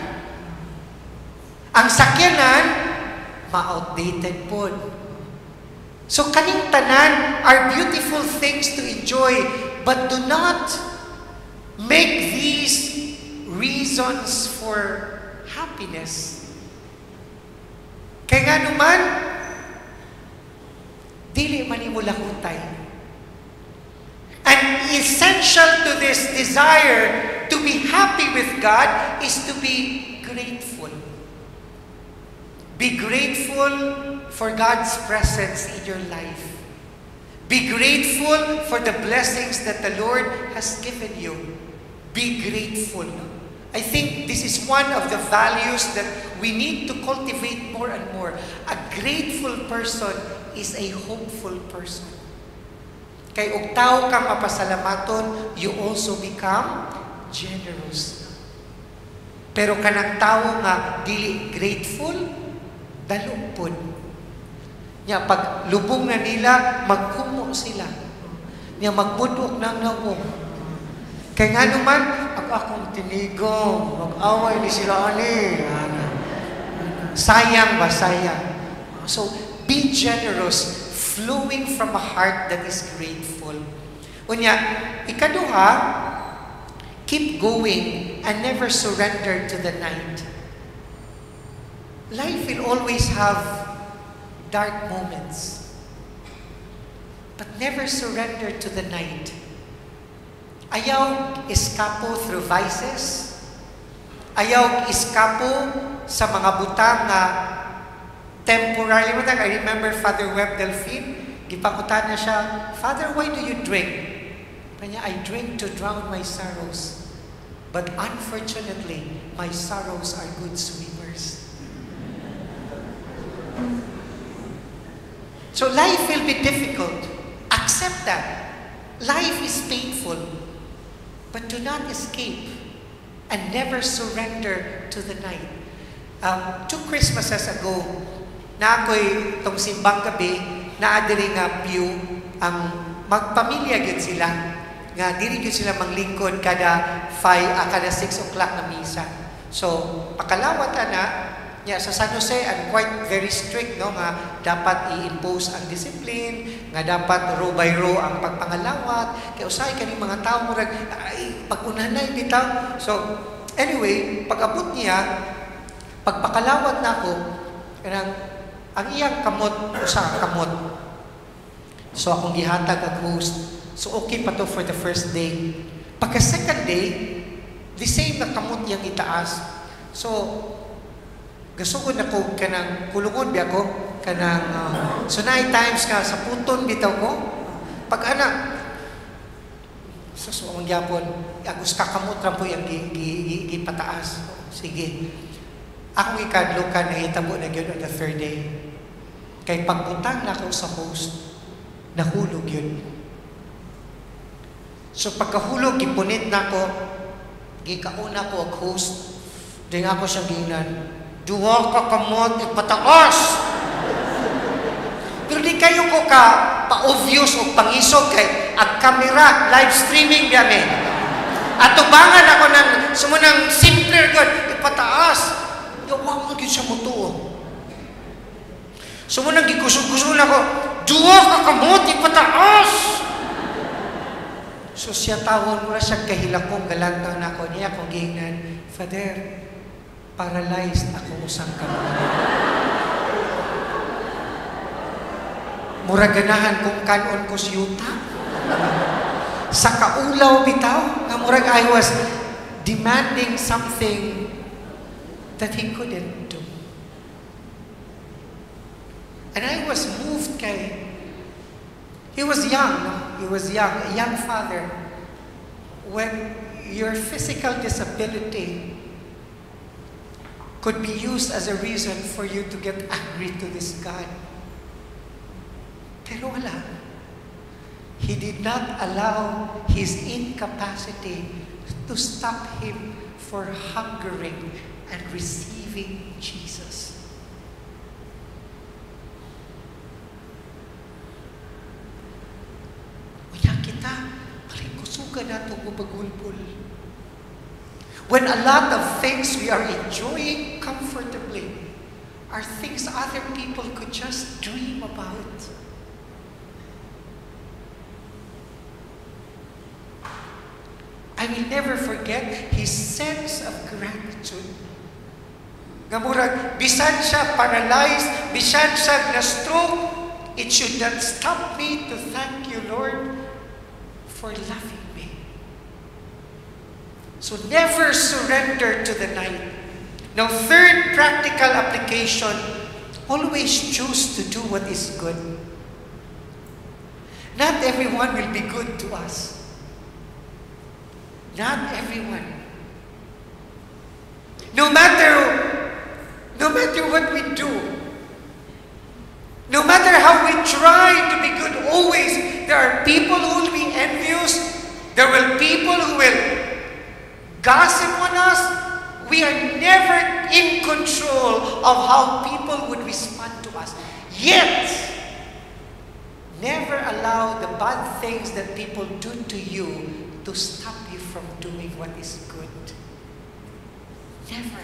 A: Ang sakyanan, ma-outdated pod. So kaning tanan are beautiful things to enjoy, but do not make these reasons for happiness. Kaya nga naman, dili man imo lakutay. And essential to this desire to be happy with God is to be grateful. Be grateful for God's presence in your life. Be grateful for the blessings that the Lord has given you. Be grateful. I think this is one of the values that we need to cultivate more and more. A grateful person is a hopeful person. Kay og tao kang mapasalamaton, you also become generous. Pero kanang tao nga dili grateful, dalupod. Nya pag lubong na nila, magkumo sila. Nya magbudok ng nawong. Kaya nga naman, akong tinigong, mag-away ni sila ani. Sayang ba? Sayang. So, be generous, flowing from a heart that is grateful. Unya, ikaduha, keep going and never surrender to the night. Life will always have dark moments, but never surrender to the night. Ayaw eskapo through vices. Ayaw eskapo sa mga butang na temporary. I remember Father Webb Delphine, gipakutan na siya, Father, why do you drink? Kanya, I drink to drown my sorrows. But unfortunately, my sorrows are good swimmers. So life will be difficult. Accept that. Life is painful. But do not escape. And never surrender to the night. 2 Christmases ago, na ako'y itong simbang gabi, na adiri nga pew, ang magpamilya gid sila. Nga, diri gid sila manglingkod kada 6 o'clock na misa. So, pakalawat na, sa San Jose, I'm quite very strict, no, nga dapat i-impose ang discipline, nga dapat row by row ang pagpangalawat, kaya usay kaning mga tao murag, ay, pag-unahan na bitaw. So, anyway, pag-abot niya, pagpakalawat na ako, ang iyang kamot, usa kamot, So akong gihatag ang host. So okay pa to for the first day. Pagka second day, the same na kamot yung itaas. So, gasugod ako kanang kulungon biya ko, kanang so 9 times ka sa puton bitaw ko. Pag ana, so ang gyapon, agos kakamot ra po yung gipataas. Sige. Ako ikadlo ka na hitabo na gyud on the third day. Kay pagbutang na ako sa host, nahulog yun. So pagkahulog, gipunit na ko, gikauna ko ang host, din ako siyang ginan, duwa ka kamot, ipataas! Pero di kayo ko ka pa-obvious o pangisog kay ang kamera, live streaming kami. At tubangan ako ng sumunang simpler God, ipataas. Yawang mo siya mo to. Sumunang gikusog-kusog na ko, duwa ka kamot, ipataas! So siya tawon mo na siya kahilakong galantaw na ako. Niya akong gihinan, Father, paralyzed ako usang kamot. Muraganahan kung kanon ko si yuta. Sa kaulaw bitaw, nga murag I was demanding something that he couldn't do. And I was moved kay he was young, no? He was young, a young father. When your physical disability could be used as a reason for you to get angry to this God. Pero wala. He did not allow his incapacity to stop him for hungering and receiving Jesus. Unya kita, paling kusuga na ito gubagulbul. When a lot of things we are enjoying comfortably are things other people could just dream about. I will never forget his sense of gratitude. Nga murag, bisan siya paralyzed, bisan siya na-stroke, it should not stop me to thank you, Lord, for loving me. So never surrender to the night. Now, third practical application, always choose to do what is good. Not everyone will be good to us. Not everyone. No matter what we do, no matter how we try to be good, always there are people who will be envious. There will be people who will gossip on us. We are never in control of how people would respond to us. Yet, never allow the bad things that people do to you to stop you from doing what is good. Never.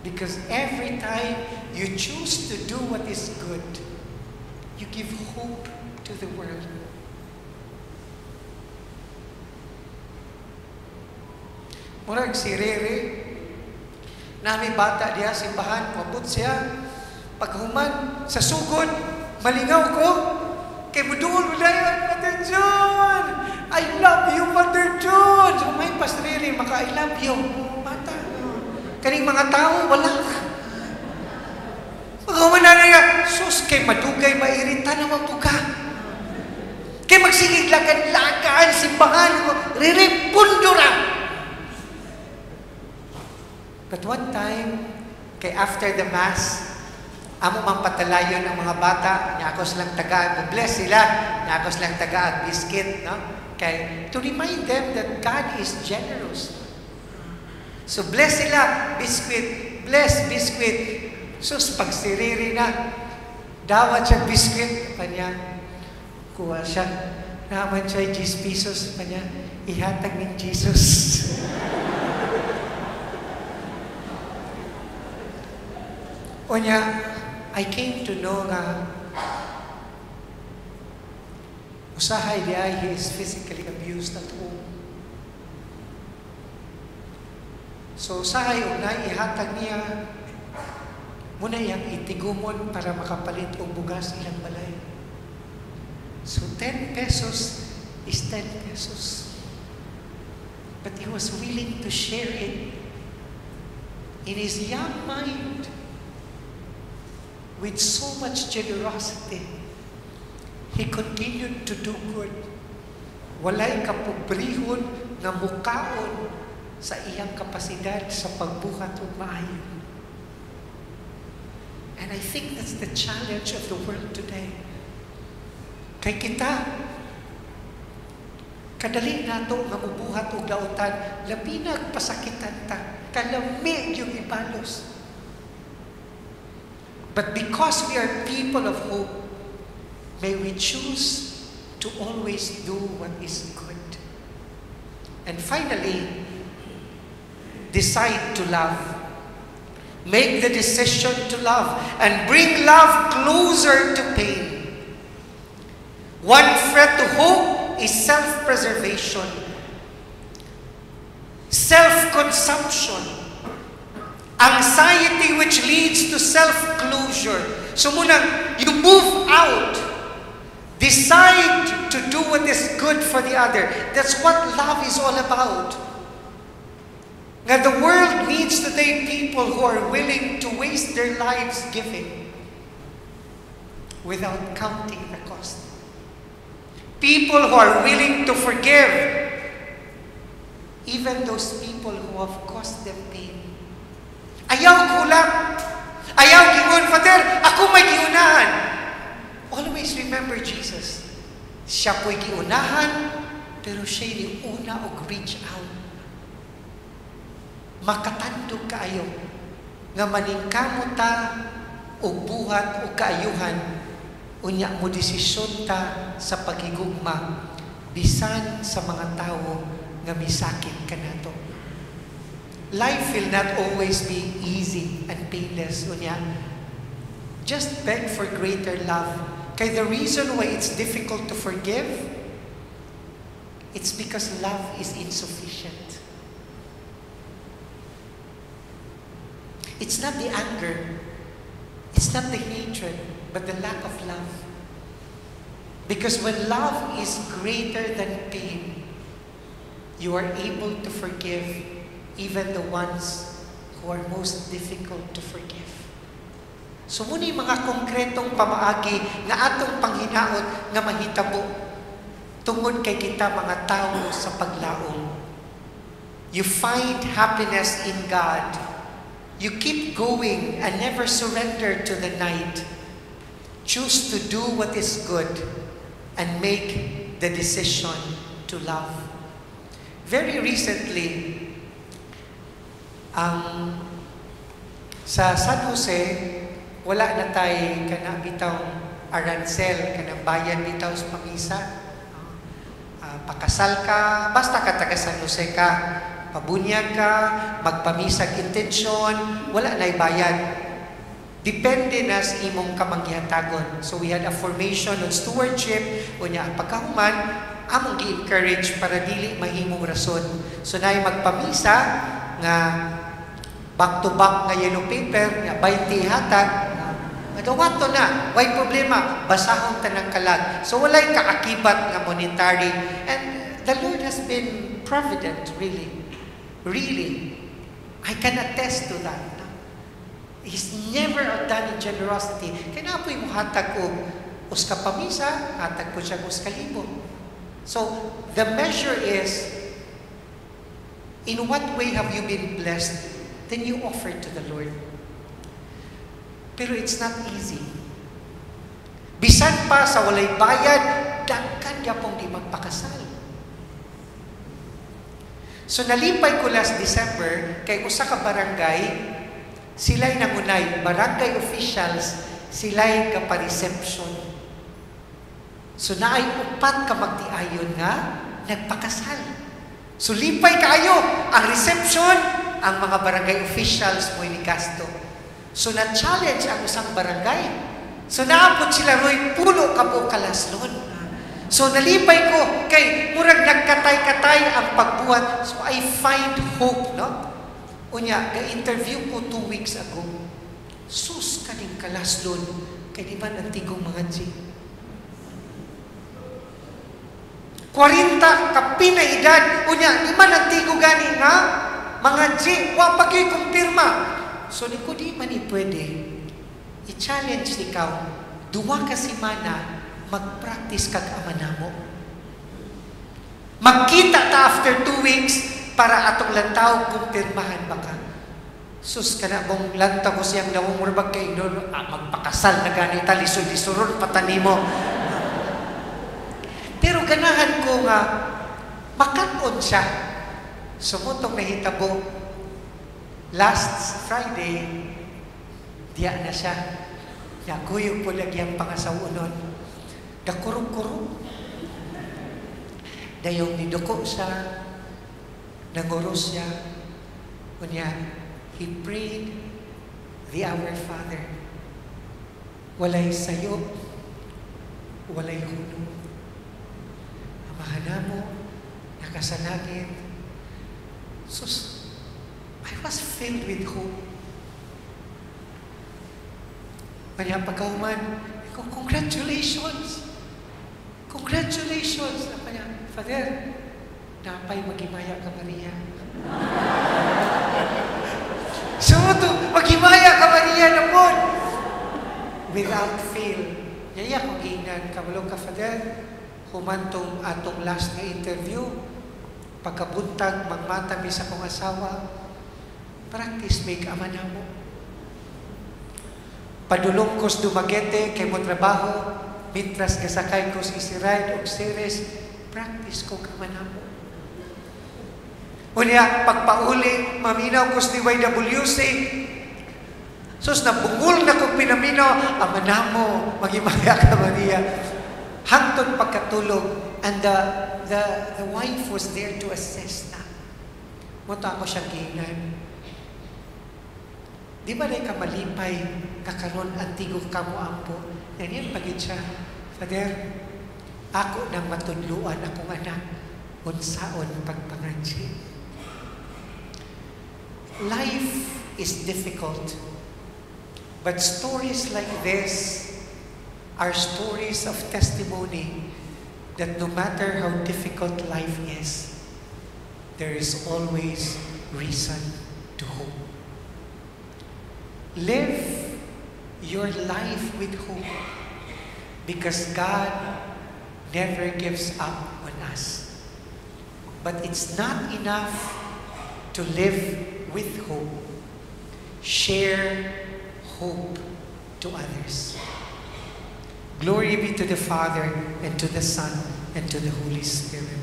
A: Because every time you choose to do what is good, you give hope to the world. Murag si Rere, nami bata diya, simbahan, mabot siya, paghuman, sa sugod, malingaw ko, kay Budul, Father John, I love you, Father John. So may Pastor maka I love you. Bata. Kaning mga tao, wala. Pagkaman na nga, sus, kay madugay, mairita naman po ka. Kay magsigig lagan-lagan, simbahan ko, riripundura. But one time, kay after the Mass, amo mang patalayon ang mga bata, niya ako silang taga, bless sila, niya ako silang taga at biscuit, no? Kay, to remind them that God is generous. So bless sila, biscuit, bless biscuit. So pag siriri na, dawat siya biscuit, kanya, kuha siya, naman siya 10 pesos, kanya, ihatag ng Jesus. O niya, I came to know nga usahay diya, he is physically abused at home. So usahay unay ihatag niya Muna yang itigumon para makapalit og bugas ilang balay. So 10 pesos is 10 pesos. But he was willing to share it in his young mind with so much generosity. He continued to do good. Walay kapobrihon nga mukaon sa iyang kapasidad sa pagbuhat ug maayo. And I think that's the challenge of the world today. Kay kita, kadali nato nga mubuhat og lautan, labi nagpasakitan ta, kalami yung ibalos. But because we are people of hope, may we choose to always do what is good. And finally, decide to love. Make the decision to love and bring love closer to pain. One threat to hope is self-preservation, self-consumption, anxiety which leads to self-closure. So munang you move out. Decide to do what is good for the other. That's what love is all about. Now the world needs today people who are willing to waste their lives giving without counting the cost. People who are willing to forgive even those people who have caused them pain. Ayaw kulang. Ayaw giun, Father, ako may giunahan. Always remember Jesus. Siya po'y giunahan, pero siya'y niuna og reach out. Makatandog kaayo nga maningkamot ta og buhat og kaayuhan, unya mo desisyon ta sa pagigugma bisan sa mga tawo nga misakit kanato. Life will not always be easy and painless, unya. Just beg for greater love. Kaya the reason why it's difficult to forgive, it's because love is insufficient. It's not the anger, it's not the hatred, but the lack of love. Because when love is greater than pain, you are able to forgive even the ones who are most difficult to forgive. So muna yung mga konkretong pamaagi nga atong panghinaot nga mahitabo tungod kay kita mga tao sa paglaom. You find happiness in God. You keep going and never surrender to the night. Choose to do what is good and make the decision to love. Very recently, sa San Jose, wala na tayo kana bitaw arancel, kana bayan bitaw sa pamisa. Pakasal ka, basta ka taga San Jose ka, pabunyag ka, magpamisag intensyon, wala na'y bayad. Depende na sa imong kamangyatagon. So we had a formation of stewardship, unya pagkahuman, among gi-encourage para dili mahimong rason. So na'y magpamisa nga back to back nga yellow paper, nga 20 hatag, Nagawato na, way problema, basahon tanang kalag. So walay kaakibat nga monetary. And the Lord has been provident, really. Really. I can attest to that. He's never outdone in generosity. Kaya na po'y muhatag o uska pamisa, hatag po siya uska libo. So, the measure is, in what way have you been blessed? Then you offer to the Lord. Pero it's not easy. Bisan pa sa walay bayad, dagkan niya pong di magpakasal. So nalipay ko last December, kay usa ka barangay, sila'y nangunay, barangay officials, sila'y kapag-reception. So naay upat ka magtiayon nga, nagpakasal. So lipay kaayo, ang reception, ang mga barangay officials mo ni gasto. So na-challenge ang isang barangay. So naapot sila ro'y pulo ka po kalaslon. So nalipay ko, kay murag nagkatay-katay ang pagbuhat. So I find hope, no? Unya, ga-interview ko 2 weeks ago. Sus kaning kalaslon, kay di man antigong mga G. 40 kapin na edad, unya, di man antigo gani nga, mga G, wa pagay kumpirma. So, di man pwede, i-challenge ikaw, 2 ka semana, mag-practice kag amanamo. Magkita ta after 2 weeks, para atong lantaw, kumpirmahan ba ka? Sus ka na, mong lantaw ko siyang namumurabag kay magpakasal na gani, talisod-lisuron, patanimo. Pero ganahan ko nga, makanon siya. Sumutong nahitabo, last Friday, diya na siya. Yakuyog po lagi ang pangasawunon. Dakurong-kurong. Dayong niduko siya, nanguros siya. Kunya, he prayed the Our Father. Walay sayo, walay hunong. Amahan mo, nakasanagin. Sus, I was filled with hope. Kanya pagkauman, congratulations! Congratulations! Kanya, Father, napay magimaya ka Maria. So, magimaya ka Maria na po! Without fail. Yaya kong ginan, kamalong ka Father, humantong atong last na interview, pagkabuntag, magmatami sa kong asawa, practice make aman mo. Padulong ko sa Dumaguete, kay mo trabaho, mitras kasakay ko sa Isiride o Ceres, practice ko aman mo. Unya, pagpauli, maminaw ko sa DYWC, sus, nabungol na kong pinaminaw, aman mo, magimaya ka Maria. Hangtod pagkatulog, and the wife was there to assess na. Munta ako siyang ginan. Di ba na kamalipay, kakaroon antigo ka mo ampo? Yan yan pagit siya. Father, ako nang matudluan akong anak, unsaon pagpangansi. Life is difficult, but stories like this are stories of testimony that no matter how difficult life is, there is always reason to hope. Live your life with hope because God never gives up on us. But it's not enough to live with hope. Share hope to others. Glory be to the Father, and to the Son, and to the Holy Spirit.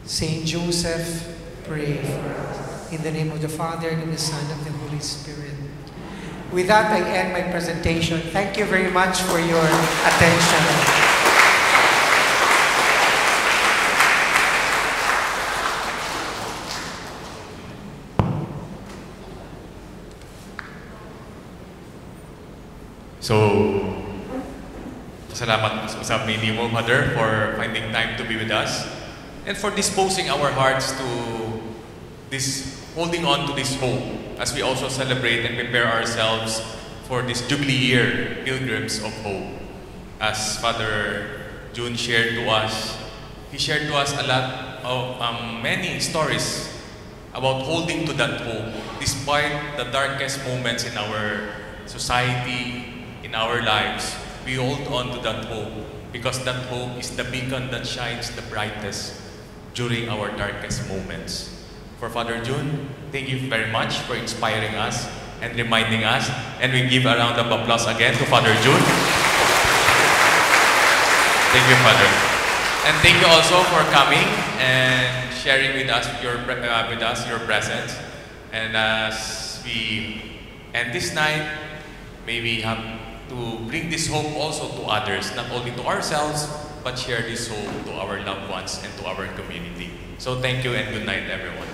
A: Saint Joseph, pray for us. In the name of the Father, and the Son, and the Holy Spirit. With that, I end my presentation. Thank you very much for your attention.
B: So, salamat sa minimo, Mother, for finding time to be with us and for disposing our hearts to this, holding on to this hope as we also celebrate and prepare ourselves for this Jubilee year, Pilgrims of Hope. As Father June shared to us, he shared to us a lot of many stories about holding to that hope despite the darkest moments in our society, in our lives. We hold on to that hope because that hope is the beacon that shines the brightest during our darkest moments. For Father June, thank you very much for inspiring us and reminding us, and we give a round of applause again to Father June. Thank you, Father. And thank you also for coming and sharing with us your presence. And as we end this night, may we have to bring this hope also to others, not only to ourselves, but share this hope to our loved ones and to our community. So thank you and good night, everyone.